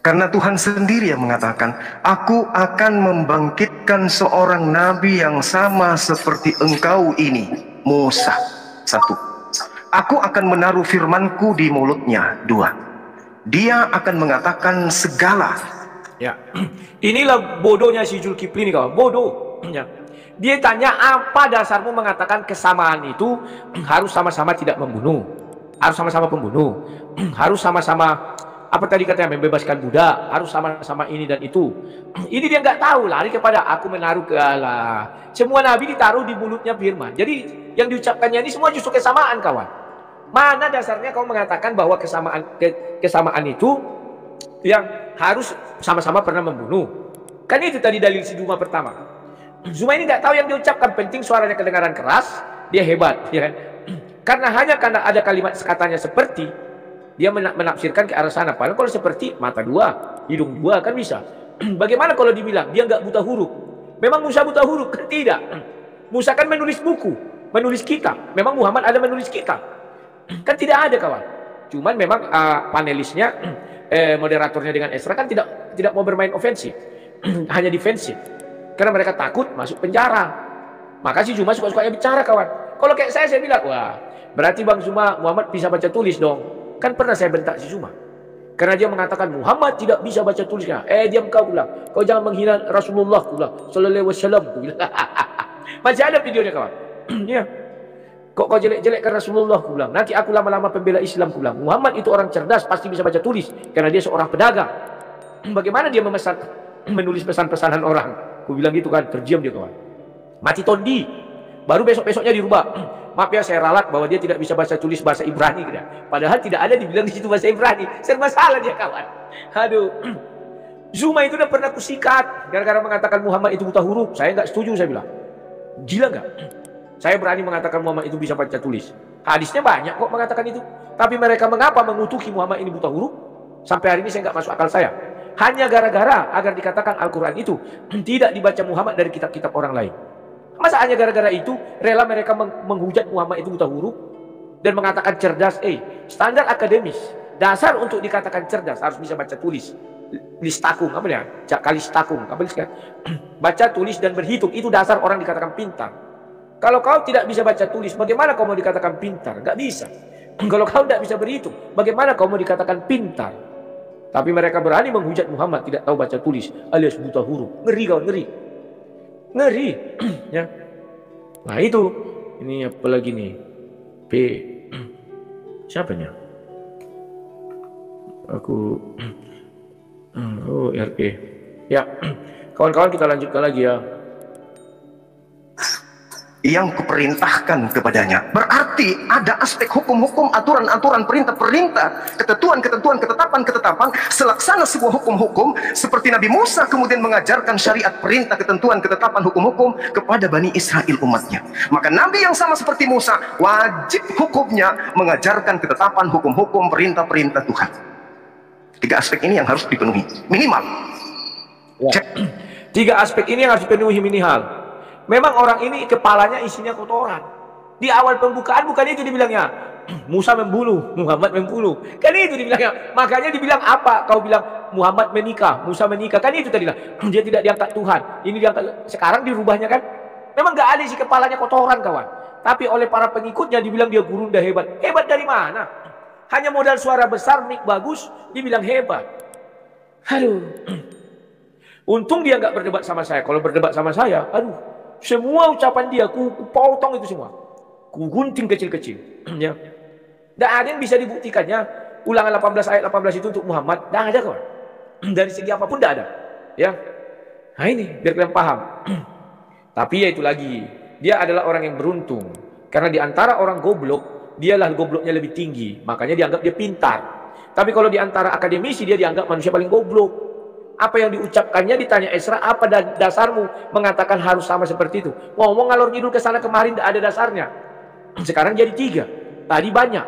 Karena Tuhan sendiri yang mengatakan, aku akan membangkitkan seorang nabi yang sama seperti engkau ini, Musa. 1. Aku akan menaruh firmanku di mulutnya. 2. Dia akan mengatakan segala. Ya, inilah bodohnya si Zulkifli ini, kawan. Bodoh. Ya. Dia tanya, apa dasarmu mengatakan kesamaan itu harus sama-sama tidak membunuh, harus sama-sama pembunuh, harus sama-sama apa tadi katanya membebaskan budak, harus sama-sama ini dan itu. Ini dia nggak tahu, lari kepada aku menaruh ke Allah. Semua nabi ditaruh di mulutnya firman. Jadi yang diucapkannya ini semua justru kesamaan, kawan. Mana dasarnya kau mengatakan bahwa kesamaan itu yang harus sama-sama pernah membunuh? Kan itu tadi dalil si Zuma pertama. Zuma ini nggak tahu yang diucapkan, penting suaranya kedengaran keras, dia hebat, ya kan? Karena ada kalimat katanya seperti, dia menafsirkan ke arah sana. Padahal kalau seperti mata dua, hidung dua kan bisa. Bagaimana kalau dibilang dia nggak buta huruf? Memang Musa buta huruf? Kan tidak. Musa kan menulis buku, menulis kitab. Memang Muhammad ada menulis kitab? Kan tidak ada, kawan. Cuman memang panelisnya, moderatornya dengan Esra kan tidak mau bermain ofensif, hanya defensif. Karena mereka takut masuk penjara. Maka si Zuma suka-sukanya bicara, kawan. Kalau kayak saya bilang, wah berarti Bang Zuma Muhammad bisa baca tulis dong. Kan pernah saya bentak si Zuma karena dia mengatakan Muhammad tidak bisa baca tulisnya. Diam kau bilang, kau jangan menghina Rasulullah, bilang sallallahu alaihi wasallam. Masih ada videonya, kawan. Ya. Kok kau jelek-jelekkan Rasulullah, bilang. Nanti aku lama-lama pembela Islam, bilang. Muhammad itu orang cerdas, pasti bisa baca tulis karena dia seorang pedagang. Bagaimana dia menulis pesan-pesanan orang? Aku bilang gitu kan, terdiam dia, kawan. Mati tondi. Baru besok-besoknya dirubah. Maaf ya, saya ralat bahwa dia tidak bisa baca tulis bahasa Ibrani. Padahal tidak ada dibilang di situ bahasa Ibrani. Serba salah dia, kawan. Aduh. Zuma itu udah pernah kusikat gara-gara mengatakan Muhammad itu buta huruf. Saya nggak setuju, saya bilang. Gila nggak? Saya berani mengatakan Muhammad itu bisa baca tulis. Hadisnya banyak kok mengatakan itu. Tapi mereka mengapa mengutuki Muhammad ini buta huruf? Sampai hari ini saya nggak masuk akal saya. Hanya gara-gara agar dikatakan Al-Quran itu tidak dibaca Muhammad dari kitab-kitab orang lain. Masa hanya gara-gara itu rela mereka menghujat Muhammad itu buta huruf dan mengatakan cerdas? Standar akademis, dasar untuk dikatakan cerdas harus bisa baca tulis. listakung, apa ya? Kalistakung, apa listakung? Baca, tulis dan berhitung, itu dasar orang dikatakan pintar. Kalau kau tidak bisa baca tulis, bagaimana kau mau dikatakan pintar? Gak bisa. Kalau kau tidak bisa berhitung, bagaimana kau mau dikatakan pintar? Tapi mereka berani menghujat Muhammad tidak tahu baca tulis alias buta huruf. Ngeri kawan, ngeri. Ngeri. Ya. Nah itu. Ini apa lagi nih? P. Siapanya? Aku. Oh, RE. Ya. Kawan-kawan kita lanjutkan lagi ya. Yang kuperintahkan kepadanya. Berarti ada aspek hukum-hukum, aturan-aturan, perintah-perintah, ketentuan-ketentuan, ketetapan-ketetapan, selaksana sebuah hukum-hukum, seperti Nabi Musa kemudian mengajarkan syariat, perintah, ketentuan, ketetapan, hukum-hukum kepada Bani Israel umatnya. Maka Nabi yang sama seperti Musa, wajib hukumnya mengajarkan ketetapan, hukum-hukum, perintah-perintah Tuhan. 3 aspek ini yang harus dipenuhi, minimal. Ya. 3 aspek ini yang harus dipenuhi minimal. Memang orang ini kepalanya isinya kotoran. Di awal pembukaan bukan itu dibilangnya. Musa membunuh, Muhammad membunuh. Kan itu dibilangnya. Makanya dibilang apa? Kau bilang Muhammad menikah, Musa menikah. Kan itu tadi lah. Dia tidak diangkat Tuhan. Ini diangkat. Sekarang dirubahnya kan. Memang gak ada isi kepalanya kotoran kawan. Tapi oleh para pengikutnya dibilang dia gurunda hebat. Hebat dari mana? Hanya modal suara besar, mic bagus, dibilang hebat. Aduh. Untung dia gak berdebat sama saya. Kalau berdebat sama saya, aduh. Semua ucapan dia, ku potong itu semua. Ku gunting kecil-kecil. Ya. Dan ada yang bisa dibuktikannya. Ulangan 18 ayat 18 itu untuk Muhammad. Tidak ada kawan. Dari segi apapun tidak ada. Ya. Nah ini, biar kalian paham. Tapi ya itu lagi. Dia adalah orang yang beruntung. Karena di antara orang goblok, dialah gobloknya lebih tinggi. Makanya dianggap dia pintar. Tapi kalau di antara akademisi, dia dianggap manusia paling goblok. Apa yang diucapkannya ditanya Esra, apa dasarmu mengatakan harus sama seperti itu? Ngomong ngalor ngidul ke sana kemarin tidak ada dasarnya. Sekarang jadi 3. Tadi banyak.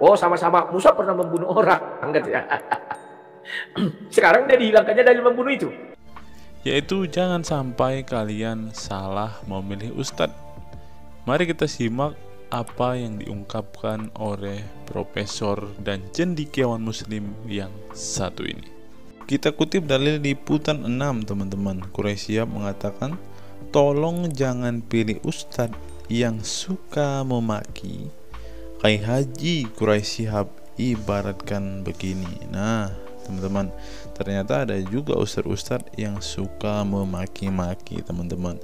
Oh sama-sama Musa pernah membunuh orang. Sekarang dia dihilangkannya dari membunuh itu. Yaitu jangan sampai kalian salah memilih ustadz. Mari kita simak apa yang diungkapkan oleh profesor dan cendekiawan muslim yang satu ini. Kita kutip dalil liputan 6 teman-teman. Quraisy Shihab mengatakan, tolong jangan pilih ustadz yang suka memaki. Kiai Haji Quraisy Shihab ibaratkan begini. Nah teman-teman, ternyata ada juga ustadz-ustadz yang suka memaki-maki teman-teman.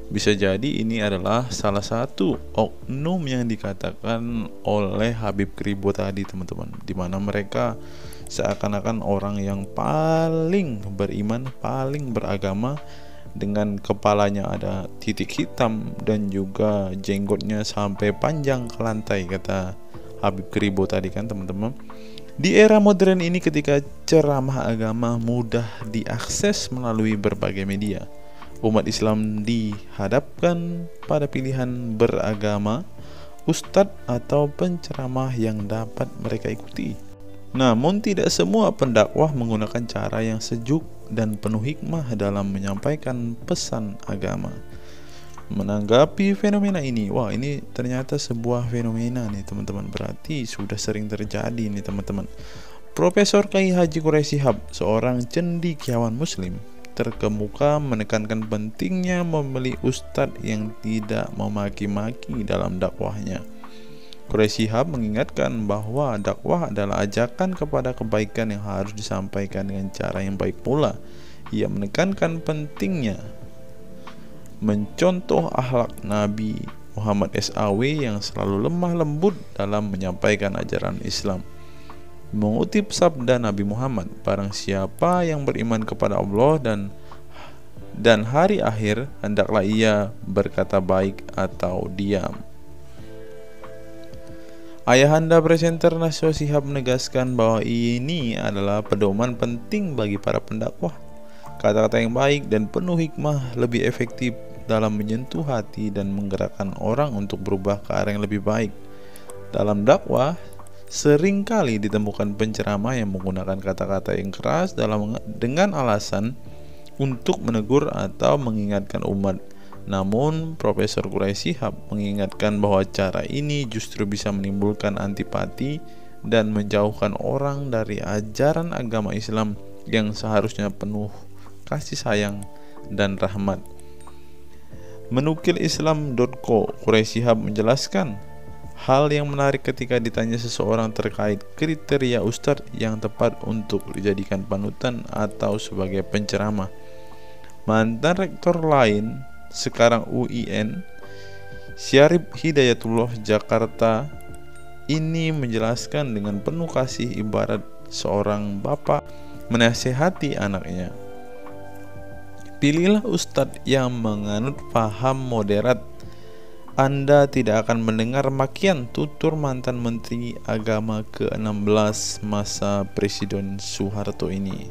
Bisa jadi ini adalah salah satu oknum yang dikatakan oleh Habib Kribo tadi teman-teman, dimana mereka seakan-akan orang yang paling beriman, paling beragama, dengan kepalanya ada titik hitam dan juga jenggotnya sampai panjang ke lantai, kata Habib Kribo tadi kan teman-teman. Di era modern ini ketika ceramah agama mudah diakses melalui berbagai media, umat Islam dihadapkan pada pilihan beragama, ustadz atau penceramah yang dapat mereka ikuti. Namun tidak semua pendakwah menggunakan cara yang sejuk dan penuh hikmah dalam menyampaikan pesan agama. Menanggapi fenomena ini, wah ini ternyata sebuah fenomena nih teman-teman, berarti sudah sering terjadi nih teman-teman. Profesor Kiai Haji Quraisy Shihab, seorang cendekiawan muslim, terkemuka menekankan pentingnya memilih ustadz yang tidak memaki-maki dalam dakwahnya. Quraisy Shihab mengingatkan bahwa dakwah adalah ajakan kepada kebaikan yang harus disampaikan dengan cara yang baik pula. Ia menekankan pentingnya mencontoh akhlak Nabi Muhammad SAW yang selalu lemah lembut dalam menyampaikan ajaran Islam. Mengutip sabda Nabi Muhammad, barang siapa yang beriman kepada Allah dan hari akhir, hendaklah ia berkata baik atau diam. Ayahanda presenter Naswa Shihab menegaskan bahwa ini adalah pedoman penting bagi para pendakwah. Kata-kata yang baik dan penuh hikmah lebih efektif dalam menyentuh hati dan menggerakkan orang untuk berubah ke arah yang lebih baik. Dalam dakwah, seringkali ditemukan penceramah yang menggunakan kata-kata yang keras dengan alasan untuk menegur atau mengingatkan umat. Namun, Profesor Quraisy Shihab mengingatkan bahwa cara ini justru bisa menimbulkan antipati dan menjauhkan orang dari ajaran agama Islam yang seharusnya penuh kasih sayang dan rahmat. Menukil Islam.co, Quraisy Shihab menjelaskan hal yang menarik ketika ditanya seseorang terkait kriteria ustadz yang tepat untuk dijadikan panutan atau sebagai penceramah. Mantan rektor lain, sekarang UIN, Syarif Hidayatullah Jakarta, ini menjelaskan dengan penuh kasih ibarat seorang bapak menasihati anaknya. Pilihlah ustadz yang menganut paham moderat. Anda tidak akan mendengar makian, tutur mantan Menteri Agama ke-16 masa Presiden Soeharto ini.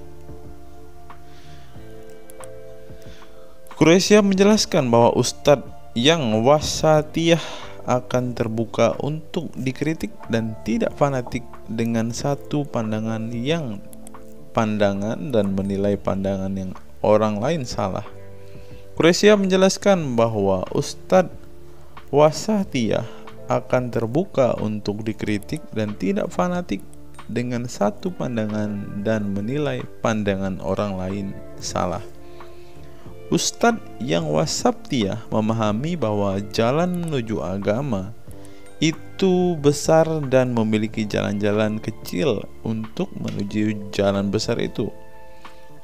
Quraisy Shihab menjelaskan bahwa ustadz yang wasatiyah akan terbuka untuk dikritik dan tidak fanatik dengan satu pandangan dan menilai pandangan yang orang lain salah. Quraisy Shihab menjelaskan bahwa ustadz wasatiyah akan terbuka untuk dikritik dan tidak fanatik dengan satu pandangan dan menilai pandangan orang lain salah. Ustadz yang wasatiyah memahami bahwa jalan menuju agama itu besar dan memiliki jalan-jalan kecil untuk menuju jalan besar itu.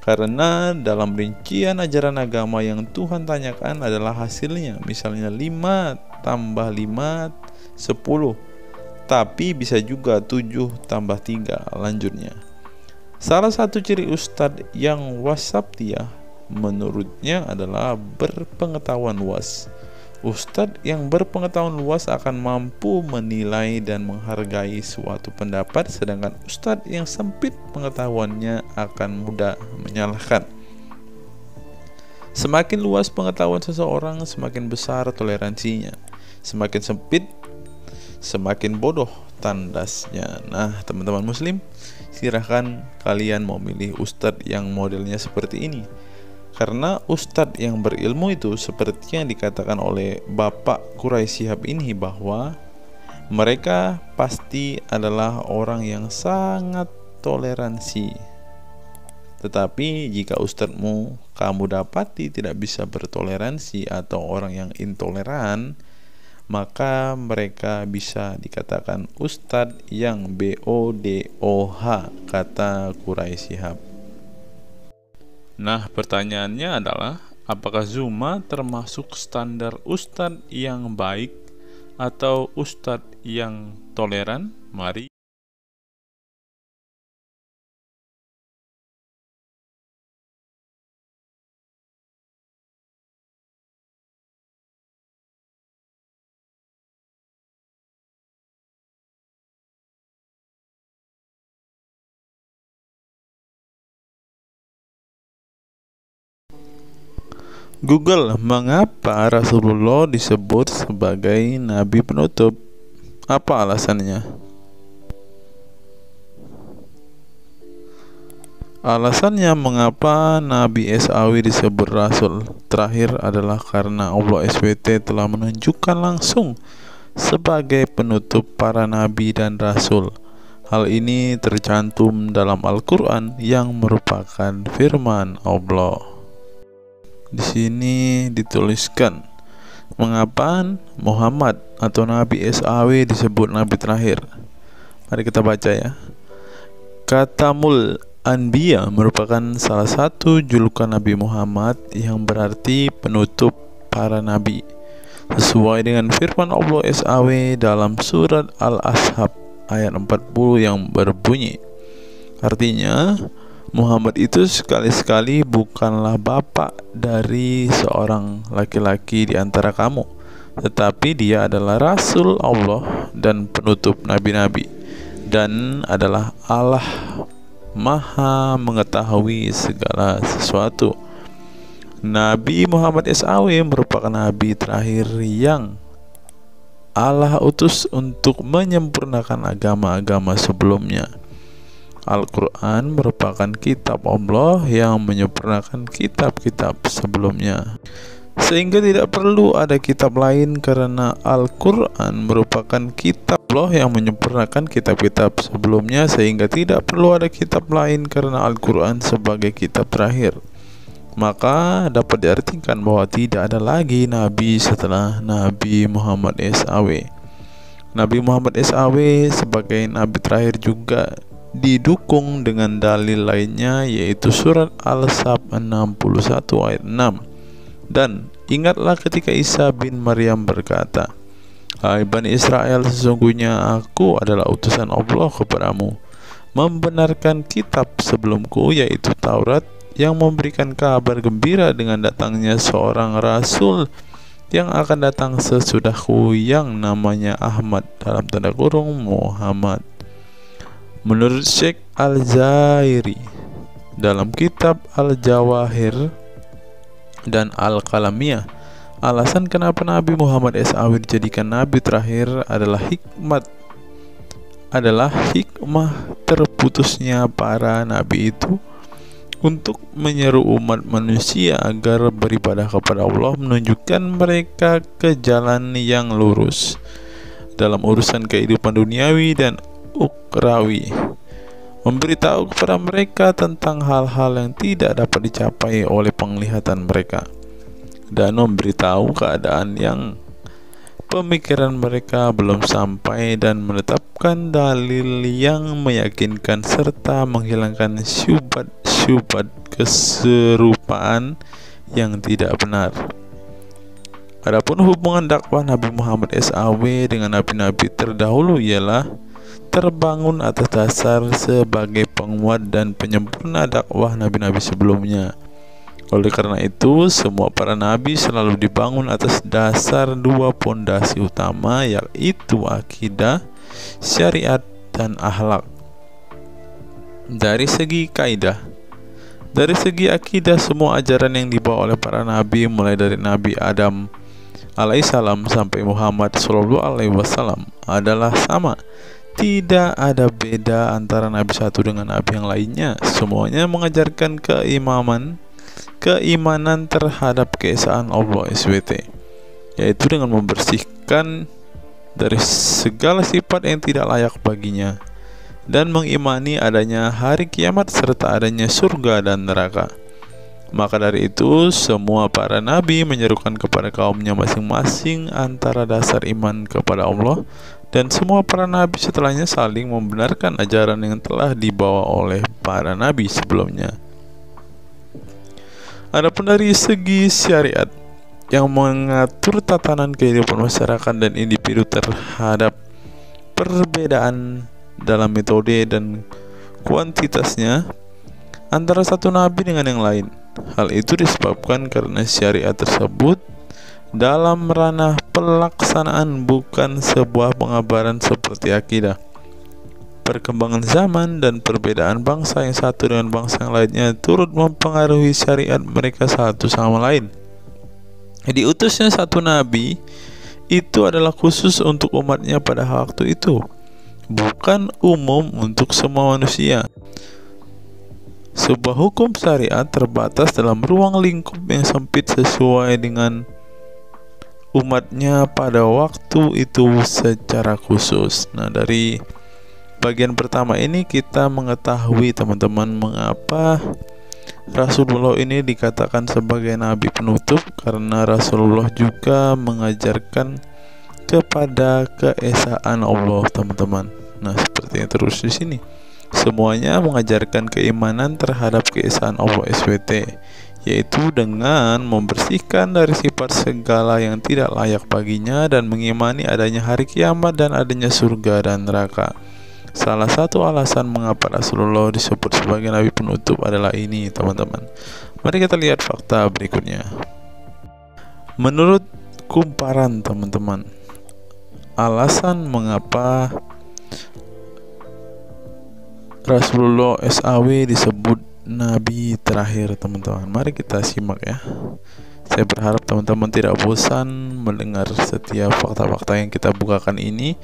Karena dalam rincian ajaran agama yang Tuhan tanyakan adalah hasilnya, misalnya 5 tambah 5 10, tapi bisa juga 7 tambah 3 lanjutnya. Salah satu ciri ustadz yang wasatiyah menurutnya adalah berpengetahuan luas. Ustadz yang berpengetahuan luas akan mampu menilai dan menghargai suatu pendapat, sedangkan ustadz yang sempit pengetahuannya akan mudah menyalahkan. Semakin luas pengetahuan seseorang, semakin besar toleransinya. Semakin sempit, semakin bodoh tandasnya. Nah, teman-teman muslim, silahkan kalian mau milih ustadz yang modelnya seperti ini. Karena ustadz yang berilmu itu seperti yang dikatakan oleh Bapak Quraisy Shihab ini, bahwa mereka pasti adalah orang yang sangat toleransi. Tetapi jika ustadzmu kamu dapati tidak bisa bertoleransi atau orang yang intoleran, maka mereka bisa dikatakan ustadz yang BODOH, kata Quraisy Shihab. Nah, pertanyaannya adalah, apakah Zuma termasuk standar ustadz yang baik atau ustadz yang toleran? Mari Google, mengapa Rasulullah disebut sebagai nabi penutup? Apa alasannya? Alasannya mengapa Nabi SAW disebut Rasul terakhir adalah karena Allah SWT telah menunjukkan langsung sebagai penutup para nabi dan rasul. Hal ini tercantum dalam Al-Quran yang merupakan firman Allah. Di sini dituliskan, mengapa Muhammad atau Nabi SAW disebut Nabi terakhir? Mari kita baca ya. Katamul Anbiya merupakan salah satu julukan Nabi Muhammad yang berarti penutup para nabi, sesuai dengan firman Allah SAW dalam surat Al-Ashab ayat 40 yang berbunyi, artinya Muhammad itu sekali-sekali bukanlah bapak dari seorang laki-laki di antara kamu, tetapi dia adalah Rasul Allah dan penutup nabi-nabi, dan adalah Allah Maha mengetahui segala sesuatu. Nabi Muhammad SAW merupakan nabi terakhir yang Allah utus untuk menyempurnakan agama-agama sebelumnya. Al-Quran merupakan kitab Allah yang menyempurnakan kitab-kitab sebelumnya, sehingga tidak perlu ada kitab lain karena Al-Quran merupakan kitab Allah yang menyempurnakan kitab-kitab sebelumnya sehingga tidak perlu ada kitab lain karena Al-Quran sebagai kitab terakhir. Maka dapat diartikan bahwa tidak ada lagi nabi setelah Nabi Muhammad SAW. Nabi Muhammad SAW sebagai nabi terakhir juga didukung dengan dalil lainnya, yaitu surat Al-Sab 61 ayat 6. Dan ingatlah ketika Isa bin Maryam berkata, "Hai Bani Israel, sesungguhnya aku adalah utusan Allah kepadamu, membenarkan kitab sebelumku, yaitu Taurat, yang memberikan kabar gembira dengan datangnya seorang rasul yang akan datang sesudahku yang namanya Ahmad dalam tanda kurung Muhammad." Menurut Syekh Al-Zairi dalam kitab Al-Jawahir dan Al-Qalamiyah, alasan kenapa Nabi Muhammad SAW dijadikan nabi terakhir adalah hikmah terputusnya para nabi itu untuk menyeru umat manusia agar beribadah kepada Allah, menunjukkan mereka ke jalan yang lurus dalam urusan kehidupan duniawi dan ukrawi, memberitahu kepada mereka tentang hal-hal yang tidak dapat dicapai oleh penglihatan mereka, dan memberitahu keadaan yang pemikiran mereka belum sampai, dan menetapkan dalil yang meyakinkan serta menghilangkan syubhat keserupaan yang tidak benar. Adapun hubungan dakwah Nabi Muhammad SAW dengan nabi-nabi terdahulu ialah terbangun atas dasar sebagai penguat dan penyempurna dakwah nabi-nabi sebelumnya. Oleh karena itu, semua para nabi selalu dibangun atas dasar dua pondasi utama, yaitu akidah, syariat, dan akhlak. Dari segi kaidah, dari segi akidah, semua ajaran yang dibawa oleh para nabi, mulai dari Nabi Adam alaihissalam sampai Muhammad SAW, adalah sama. Tidak ada beda antara nabi satu dengan nabi yang lainnya. Semuanya mengajarkan keimanan terhadap keesaan Allah SWT, yaitu dengan membersihkan dari segala sifat yang tidak layak baginya, dan mengimani adanya hari kiamat serta adanya surga dan neraka. Maka dari itu, semua para nabi menyerukan kepada kaumnya masing-masing antara dasar iman kepada Allah, dan semua para nabi setelahnya saling membenarkan ajaran yang telah dibawa oleh para nabi sebelumnya. Adapun dari segi syariat yang mengatur tatanan kehidupan masyarakat dan individu terhadap perbedaan dalam metode dan kuantitasnya antara satu nabi dengan yang lain. Hal itu disebabkan karena syariat tersebut dalam ranah pelaksanaan, bukan sebuah pengabaran seperti akidah. Perkembangan zaman dan perbedaan bangsa yang satu dengan bangsa yang lainnya turut mempengaruhi syariat mereka satu sama lain. Diutusnya satu nabi itu adalah khusus untuk umatnya pada waktu itu, bukan umum untuk semua manusia. Sebuah hukum syariat terbatas dalam ruang lingkup yang sempit sesuai dengan umatnya pada waktu itu secara khusus. Nah, dari bagian pertama ini kita mengetahui teman-teman mengapa Rasulullah ini dikatakan sebagai nabi penutup, karena Rasulullah juga mengajarkan kepada keesaan Allah, teman-teman. Nah, seperti yang terus di sini, semuanya mengajarkan keimanan terhadap keesaan Allah SWT, yaitu dengan membersihkan dari sifat segala yang tidak layak baginya dan mengimani adanya hari kiamat dan adanya surga dan neraka. Salah satu alasan mengapa Rasulullah disebut sebagai nabi penutup adalah ini, teman-teman. Mari kita lihat fakta berikutnya. Menurut kumparan, teman-teman, alasan mengapa Rasulullah SAW disebut nabi terakhir, teman-teman, mari kita simak ya. Saya berharap teman-teman tidak bosan mendengar setiap fakta-fakta yang kita bukakan ini,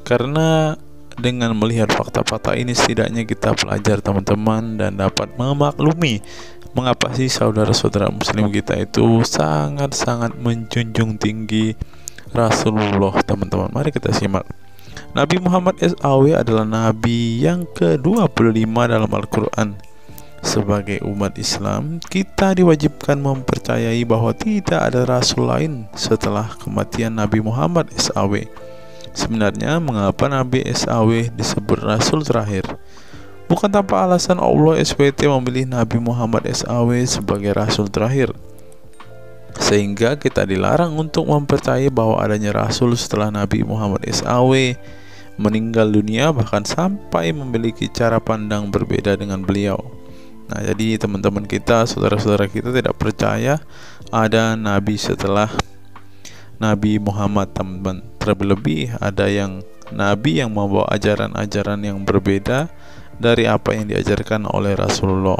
karena dengan melihat fakta-fakta ini setidaknya kita belajar, teman-teman, dan dapat memaklumi mengapa sih saudara-saudara muslim kita itu sangat-sangat menjunjung tinggi Rasulullah, teman-teman. Mari kita simak. Nabi Muhammad SAW adalah Nabi yang ke-25 dalam Al-Quran. Sebagai umat Islam, kita diwajibkan mempercayai bahwa tidak ada rasul lain setelah kematian Nabi Muhammad SAW. Sebenarnya, mengapa Nabi SAW disebut rasul terakhir? Bukan tanpa alasan Allah SWT memilih Nabi Muhammad SAW sebagai rasul terakhir, sehingga kita dilarang untuk mempercayai bahwa adanya rasul setelah Nabi Muhammad SAW meninggal dunia, bahkan sampai memiliki cara pandang berbeda dengan beliau. Nah, jadi teman-teman kita, saudara-saudara kita tidak percaya ada nabi setelah Nabi Muhammad, teman-teman. Terlebih ada yang nabi yang membawa ajaran-ajaran yang berbeda dari apa yang diajarkan oleh Rasulullah.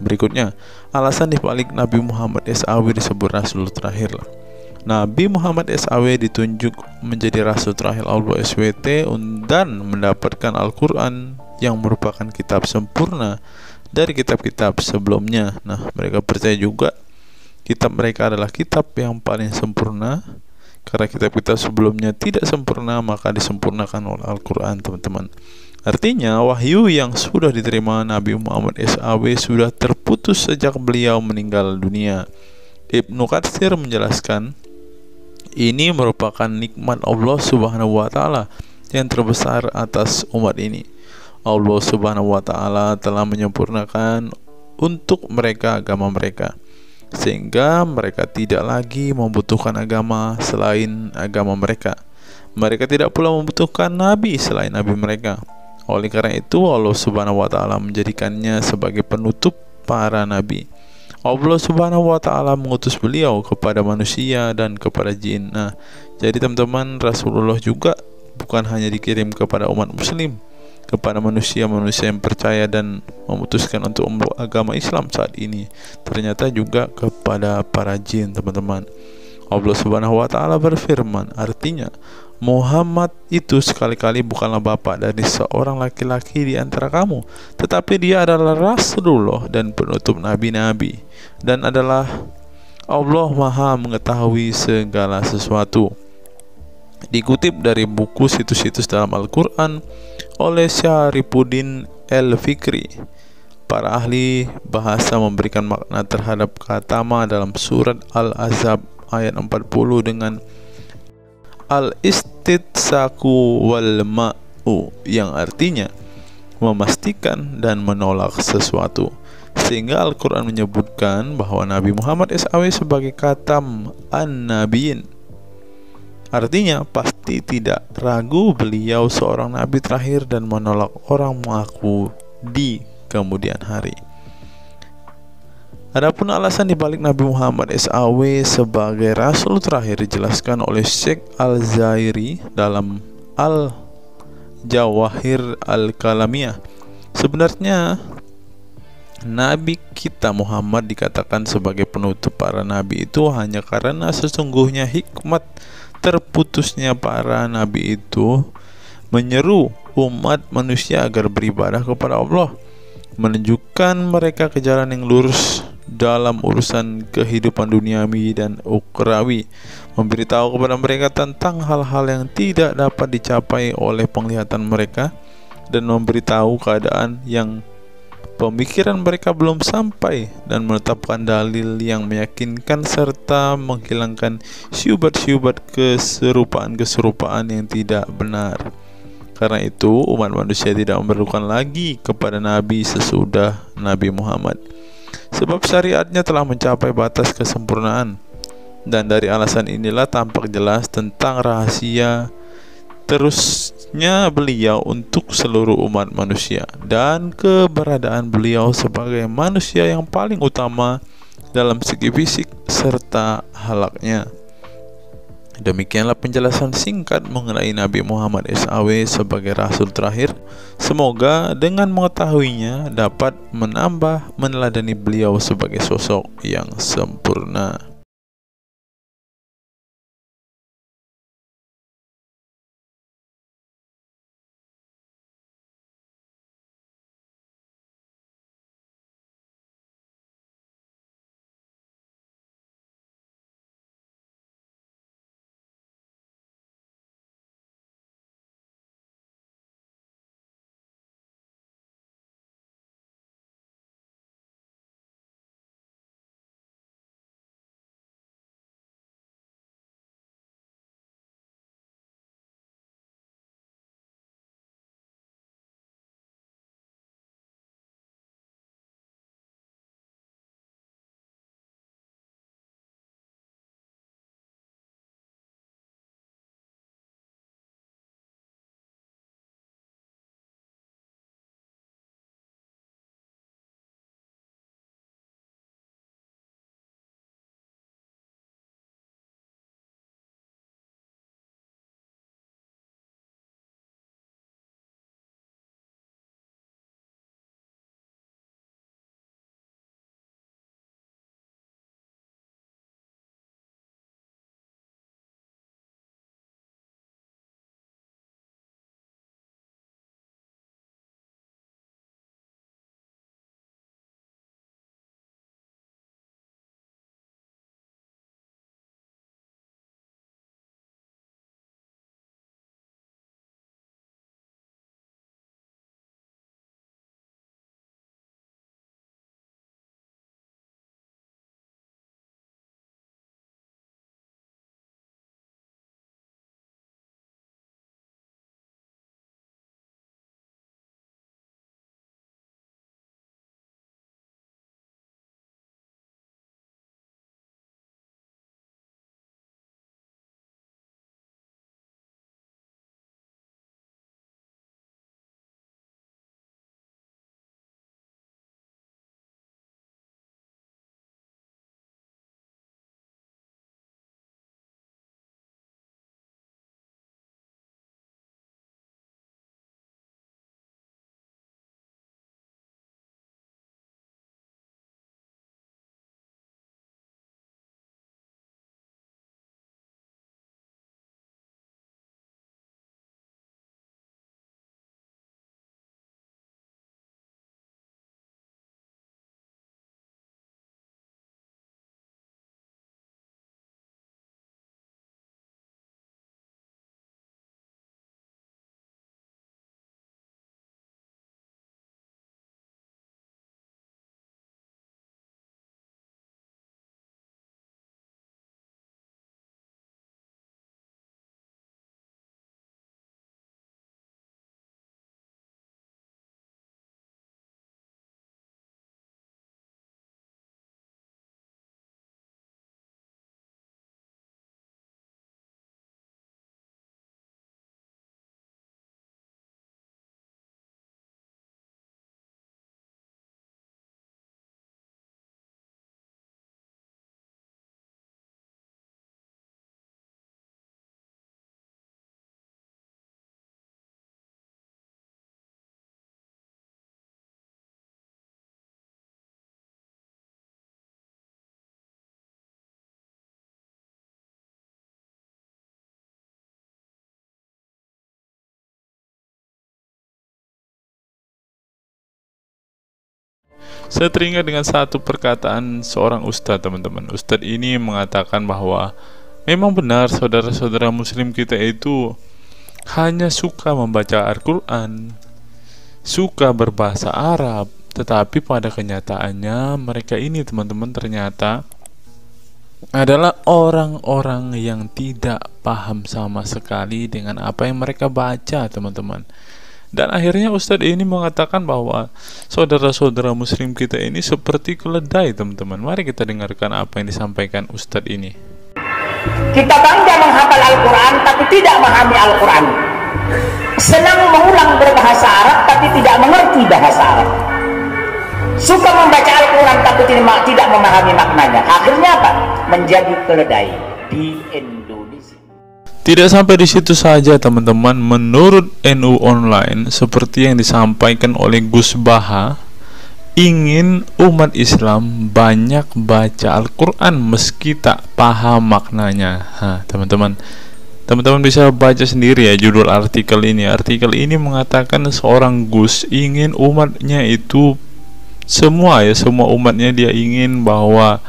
Berikutnya, alasan dibalik Nabi Muhammad SAW disebut rasul terakhir. Nabi Muhammad SAW ditunjuk menjadi rasul terakhir Allah SWT dan mendapatkan Al-Quran yang merupakan kitab sempurna dari kitab-kitab sebelumnya. Nah, mereka percaya juga kitab mereka adalah kitab yang paling sempurna. Karena kitab-kitab sebelumnya tidak sempurna, maka disempurnakan oleh Al-Quran, teman-teman. Artinya, wahyu yang sudah diterima Nabi Muhammad SAW sudah terputus sejak beliau meninggal dunia. Ibnu Katsir menjelaskan, ini merupakan nikmat Allah Subhanahu wa Ta'ala yang terbesar atas umat ini. Allah Subhanahu wa Ta'ala telah menyempurnakan untuk mereka agama mereka, sehingga mereka tidak lagi membutuhkan agama selain agama mereka. Mereka tidak pula membutuhkan nabi selain nabi mereka. Oleh karena itu, Allah Subhanahu wa Ta'ala menjadikannya sebagai penutup para nabi. Allah Subhanahu wa Ta'ala mengutus beliau kepada manusia dan kepada jin. Nah, jadi teman-teman, Rasulullah juga bukan hanya dikirim kepada umat muslim, kepada manusia-manusia yang percaya dan memutuskan untuk memeluk agama Islam saat ini, ternyata juga kepada para jin, teman-teman. Allah Subhanahu wa Ta'ala berfirman, artinya Muhammad itu sekali-kali bukanlah bapak dari seorang laki-laki di antara kamu, tetapi dia adalah Rasulullah dan penutup nabi-nabi, dan adalah Allah Maha mengetahui segala sesuatu. Dikutip dari buku situs-situs dalam Al-Quran oleh Syarifuddin El-Fikri, para ahli bahasa memberikan makna terhadap kata ma dalam surat Al-Ahzab ayat 40 dengan al-istitsaku wal ma'u, yang artinya memastikan dan menolak sesuatu. Sehingga Al-Quran menyebutkan bahwa Nabi Muhammad SAW sebagai khatam an-nabiyin, artinya pasti tidak ragu beliau seorang nabi terakhir dan menolak orang mengaku di kemudian hari. Adapun alasan dibalik Nabi Muhammad SAW sebagai rasul terakhir dijelaskan oleh Syekh Al-Zairi dalam Al-Jawahir Al-Kalamiyah. Sebenarnya Nabi kita Muhammad dikatakan sebagai penutup para nabi itu hanya karena sesungguhnya hikmat terputusnya para nabi itu menyeru umat manusia agar beribadah kepada Allah, menunjukkan mereka ke jalan yang lurus dalam urusan kehidupan duniawi dan ukhrawi, memberitahu kepada mereka tentang hal-hal yang tidak dapat dicapai oleh penglihatan mereka, dan memberitahu keadaan yang pemikiran mereka belum sampai, dan menetapkan dalil yang meyakinkan serta menghilangkan syubhat-syubhat keserupaan-keserupaan yang tidak benar. Karena itu, umat manusia tidak memerlukan lagi kepada nabi sesudah Nabi Muhammad, sebab syariatnya telah mencapai batas kesempurnaan. Dan dari alasan inilah tampak jelas tentang rahasia terusnya beliau untuk seluruh umat manusia, dan keberadaan beliau sebagai manusia yang paling utama dalam segi fisik serta halaknya. Demikianlah penjelasan singkat mengenai Nabi Muhammad SAW sebagai rasul terakhir. Semoga dengan mengetahuinya dapat menambah meneladani beliau sebagai sosok yang sempurna. Saya teringat dengan satu perkataan seorang ustadz, teman-teman. Ustadz ini mengatakan bahwa memang benar saudara-saudara muslim kita itu hanya suka membaca Al-Quran, suka berbahasa Arab, tetapi pada kenyataannya mereka ini, teman-teman, ternyata adalah orang-orang yang tidak paham sama sekali dengan apa yang mereka baca, teman-teman. Dan akhirnya Ustadz ini mengatakan bahwa saudara-saudara muslim kita ini seperti keledai, teman-teman. Mari kita dengarkan apa yang disampaikan Ustadz ini. Kita bangga menghafal Al-Quran tapi tidak memahami Al-Quran. Senang mengulang berbahasa Arab tapi tidak mengerti bahasa Arab. Suka membaca Al-Quran tapi tidak memahami maknanya. Akhirnya apa? Menjadi keledai di Indonesia. Tidak sampai di situ saja, teman-teman. Menurut NU Online, seperti yang disampaikan oleh Gus Baha, ingin umat Islam banyak baca Al-Quran meski tak paham maknanya. Teman-teman bisa baca sendiri ya judul artikel ini. Artikel ini mengatakan seorang Gus ingin umatnya itu semua umatnya dia ingin bahwa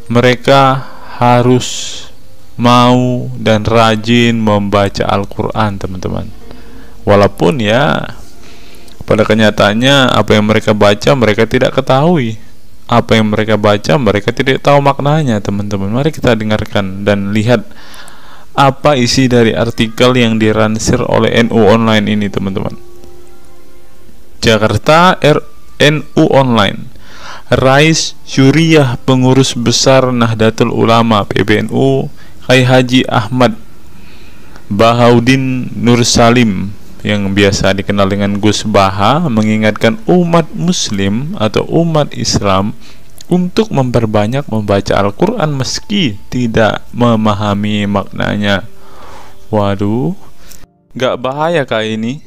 mereka harus mau dan rajin membaca Al-Quran, teman-teman. Walaupun ya pada kenyataannya apa yang mereka baca mereka tidak ketahui, apa yang mereka baca mereka tidak tahu maknanya, teman-teman. Mari kita dengarkan dan lihat apa isi dari artikel yang diransir oleh NU Online ini, teman-teman. Jakarta, NU Online. Rais Syuriah Pengurus Besar Nahdlatul Ulama PBNU Kiai Haji Ahmad Bahaudin Nur Salim yang biasa dikenal dengan Gus Baha mengingatkan umat muslim atau umat Islam untuk memperbanyak membaca Al-Quran meski tidak memahami maknanya. Waduh, gak bahaya kah ini?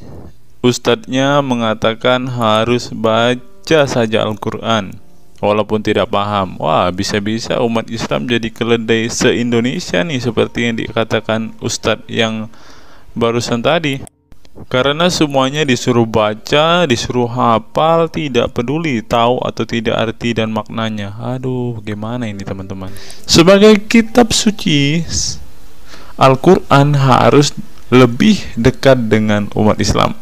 Ustadznya mengatakan harus baca saja Al-Quran walaupun tidak paham. Wah, bisa-bisa umat Islam jadi keledai se-Indonesia nih, seperti yang dikatakan Ustadz yang barusan tadi. Karena semuanya disuruh baca, disuruh hafal, tidak peduli tahu atau tidak arti dan maknanya. Aduh, gimana ini, teman-teman? Sebagai kitab suci, Al-Quran harus lebih dekat dengan umat Islam.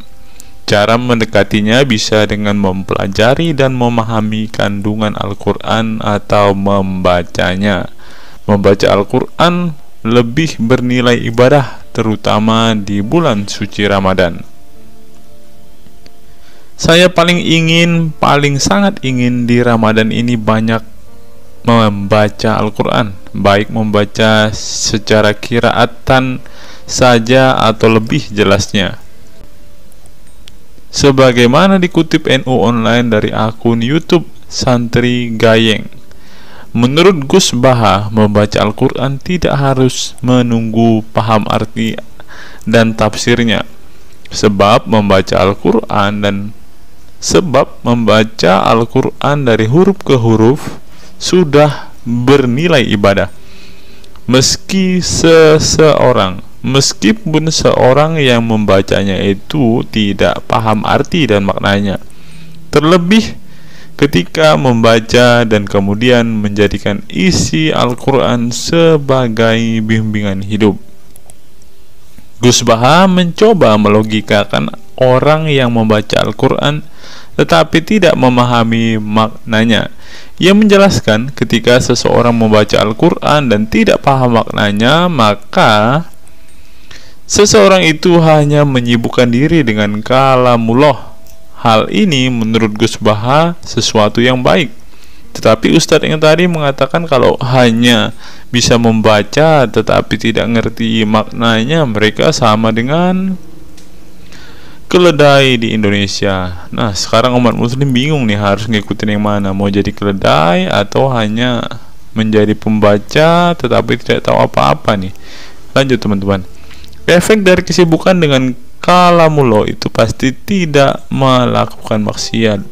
Cara mendekatinya bisa dengan mempelajari dan memahami kandungan Al-Quran atau membacanya. Membaca Al-Quran lebih bernilai ibadah, terutama di bulan suci Ramadan. Saya paling sangat ingin di Ramadan ini banyak membaca Al-Quran, baik membaca secara qiraatan saja atau lebih jelasnya. Sebagaimana dikutip NU Online dari akun YouTube Santri Gayeng, menurut Gus Baha, membaca Al-Quran tidak harus menunggu paham arti dan tafsirnya, sebab membaca Al-Quran dari huruf ke huruf sudah bernilai ibadah. Meskipun seorang yang membacanya itu tidak paham arti dan maknanya, terlebih ketika membaca dan kemudian menjadikan isi Al-Quran sebagai bimbingan hidup. Gus Baha mencoba melogikakan orang yang membaca Al-Quran tetapi tidak memahami maknanya. Ia menjelaskan ketika seseorang membaca Al-Quran dan tidak paham maknanya, maka seseorang itu hanya menyibukkan diri dengan kalamullah. Hal ini menurut Gus Baha sesuatu yang baik. Tetapi Ustadz yang tadi mengatakan kalau hanya bisa membaca tetapi tidak ngerti maknanya, mereka sama dengan keledai di Indonesia. Nah, sekarang umat muslim bingung nih harus ngikutin yang mana, mau jadi keledai atau hanya menjadi pembaca tetapi tidak tahu apa-apa nih. Lanjut, teman-teman. Efek dari kesibukan dengan kalamullah itu pasti tidak melakukan maksiat.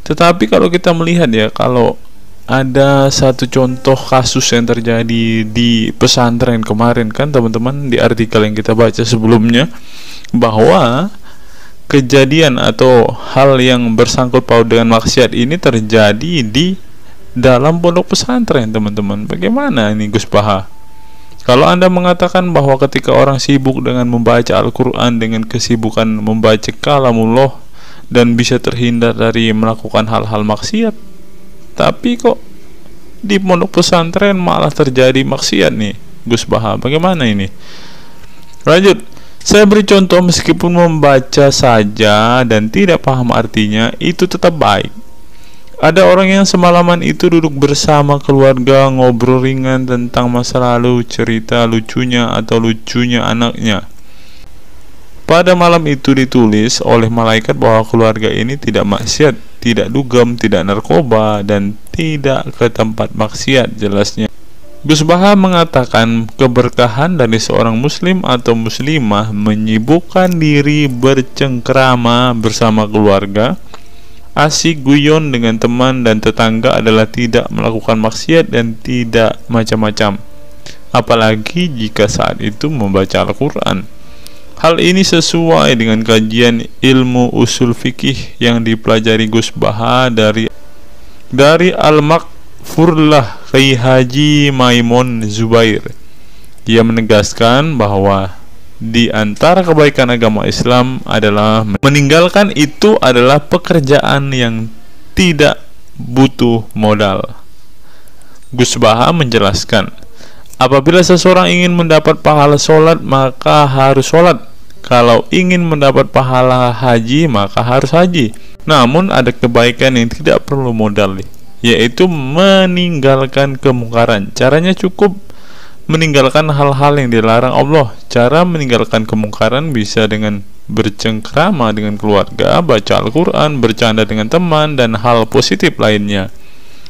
Tetapi kalau kita melihat ya, kalau ada satu contoh kasus yang terjadi di pesantren kemarin kan, teman-teman, di artikel yang kita baca sebelumnya, bahwa kejadian atau hal yang bersangkut paut dengan maksiat ini terjadi di dalam pondok pesantren, teman-teman. Bagaimana ini Gus Baha? Kalau Anda mengatakan bahwa ketika orang sibuk dengan membaca Al-Quran, dengan kesibukan membaca kalamullah, dan bisa terhindar dari melakukan hal-hal maksiat, tapi kok di pondok pesantren malah terjadi maksiat nih Gus Baha, bagaimana ini? Lanjut, saya beri contoh, meskipun membaca saja dan tidak paham artinya, itu tetap baik. Ada orang yang semalaman itu duduk bersama keluarga, ngobrol ringan tentang masa lalu, cerita lucunya atau lucunya anaknya. Pada malam itu ditulis oleh malaikat bahwa keluarga ini tidak maksiat, tidak dugem, tidak narkoba, dan tidak ke tempat maksiat, jelasnya. Gus Baha mengatakan keberkahan dari seorang muslim atau muslimah menyibukkan diri bercengkrama bersama keluarga, asik guyon dengan teman dan tetangga adalah tidak melakukan maksiat dan tidak macam-macam, apalagi jika saat itu membaca Al-Quran. Hal ini sesuai dengan kajian ilmu usul fikih yang dipelajari Gus Baha dari Al-Makfurlah Kiai Haji Maimun Zubair. Ia menegaskan bahwa di antara kebaikan agama Islam adalah meninggalkan itu adalah pekerjaan yang tidak butuh modal. Gus Baha menjelaskan, apabila seseorang ingin mendapat pahala sholat, maka harus sholat. Kalau ingin mendapat pahala haji, maka harus haji. Namun ada kebaikan yang tidak perlu modal, yaitu meninggalkan kemungkaran. Caranya cukup meninggalkan hal-hal yang dilarang Allah. Cara meninggalkan kemungkaran bisa dengan bercengkrama dengan keluarga, baca Al-Quran, bercanda dengan teman, dan hal positif lainnya.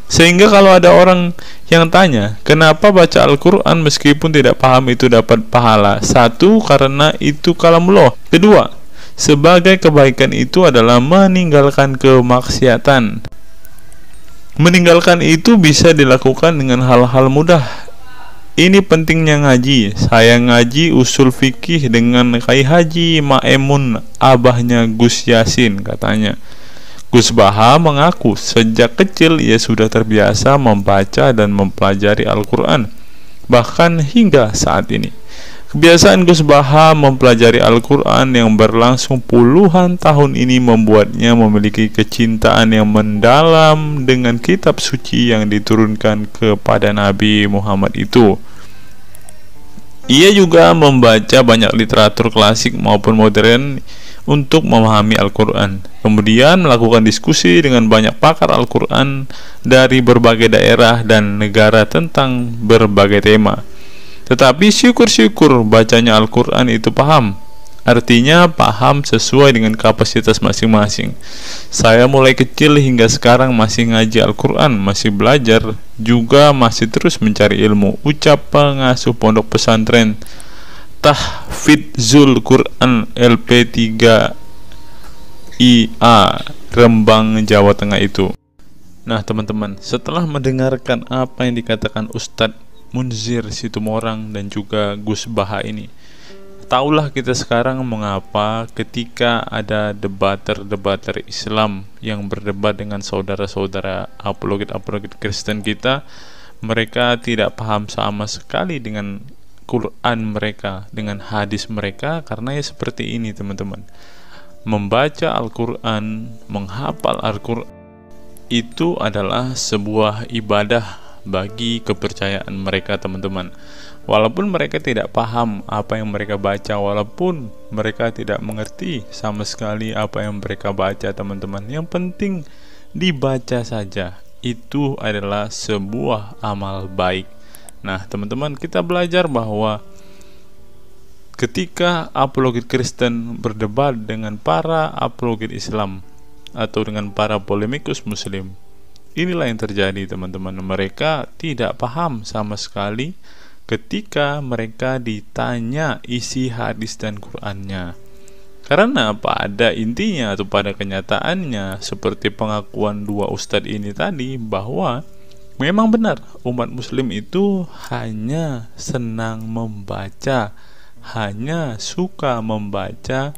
Sehingga kalau ada orang yang tanya, kenapa baca Al-Quran meskipun tidak paham itu dapat pahala? Satu, karena itu kalamullah. Kedua, sebagai kebaikan itu adalah meninggalkan kemaksiatan. Meninggalkan itu bisa dilakukan dengan hal-hal mudah. Ini pentingnya ngaji. Saya ngaji usul fikih dengan Kiai Haji Maimun, abahnya Gus Yasin, katanya. Gus Baha mengaku sejak kecil ia sudah terbiasa membaca dan mempelajari Al-Quran, bahkan hingga saat ini. Kebiasaan Gus Baha mempelajari Al-Quran yang berlangsung puluhan tahun ini membuatnya memiliki kecintaan yang mendalam dengan kitab suci yang diturunkan kepada Nabi Muhammad itu. Ia juga membaca banyak literatur klasik maupun modern untuk memahami Al-Quran, kemudian melakukan diskusi dengan banyak pakar Al-Quran dari berbagai daerah dan negara tentang berbagai tema. Tetapi syukur-syukur bacanya Al-Quran itu paham. Artinya paham sesuai dengan kapasitas masing-masing. Saya mulai kecil hingga sekarang masih ngaji Al-Quran, masih belajar, juga masih terus mencari ilmu, ucap pengasuh pondok pesantren Tahfidzul Quran LP3 IA Rembang, Jawa Tengah itu. Nah teman-teman, setelah mendengarkan apa yang dikatakan Ustadz Munzir Situmorang dan juga Gus Baha ini, taulah kita sekarang mengapa ketika ada debater Islam yang berdebat dengan saudara-saudara apologet Kristen kita, mereka tidak paham sama sekali dengan Quran mereka, dengan hadis mereka, karena ya seperti ini teman-teman. Membaca Al-Quran, menghafal Al-Quran itu adalah sebuah ibadah bagi kepercayaan mereka teman-teman. Walaupun mereka tidak paham apa yang mereka baca, walaupun mereka tidak mengerti sama sekali apa yang mereka baca teman-teman, yang penting dibaca saja, itu adalah sebuah amal baik. Nah teman-teman, kita belajar bahwa ketika apologet Kristen berdebat dengan para apologet Islam atau dengan para polemikus Muslim, inilah yang terjadi teman-teman. Mereka tidak paham sama sekali ketika mereka ditanya isi hadis dan Qur'annya. Karena pada intinya atau pada kenyataannya, seperti pengakuan dua ustadz ini tadi, bahwa memang benar umat muslim itu hanya senang membaca, hanya suka membaca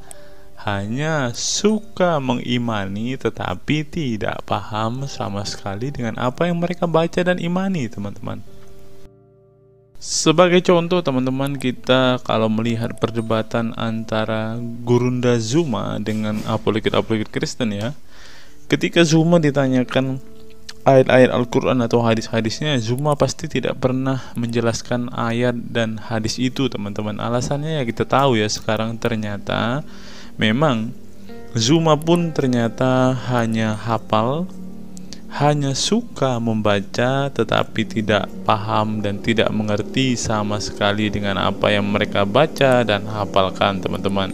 hanya suka mengimani tetapi tidak paham sama sekali dengan apa yang mereka baca dan imani, teman-teman. Sebagai contoh, teman-teman, kita kalau melihat perdebatan antara Gurunda Zuma dengan apologet-apologet Kristen ya, ketika Zuma ditanyakan ayat-ayat Al-Quran atau hadis-hadisnya, Zuma pasti tidak pernah menjelaskan ayat dan hadis itu, teman-teman. Alasannya ya kita tahu ya, sekarang ternyata memang Zuma pun ternyata hanya hafal, hanya suka membaca tetapi tidak paham dan tidak mengerti sama sekali dengan apa yang mereka baca dan hafalkan, teman-teman.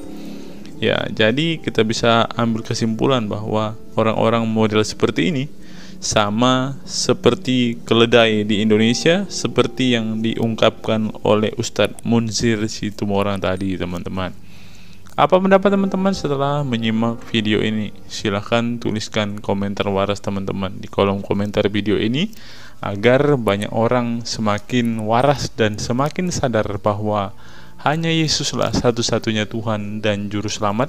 Ya, jadi kita bisa ambil kesimpulan bahwa orang-orang model seperti ini sama seperti keledai di Indonesia, seperti yang diungkapkan oleh Ustadz Munzir Situmorang tadi, teman-teman. Apa pendapat teman-teman setelah menyimak video ini? Silahkan tuliskan komentar waras teman-teman di kolom komentar video ini, agar banyak orang semakin waras dan semakin sadar bahwa hanya Yesuslah satu-satunya Tuhan dan Juru Selamat.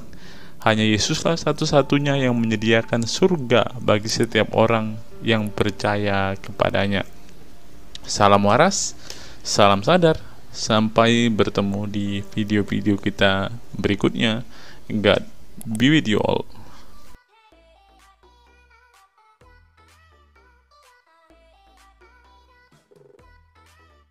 Hanya Yesuslah satu-satunya yang menyediakan surga bagi setiap orang yang percaya kepadanya. Salam waras, salam sadar. Sampai bertemu di video-video kita berikutnya. God be with you all.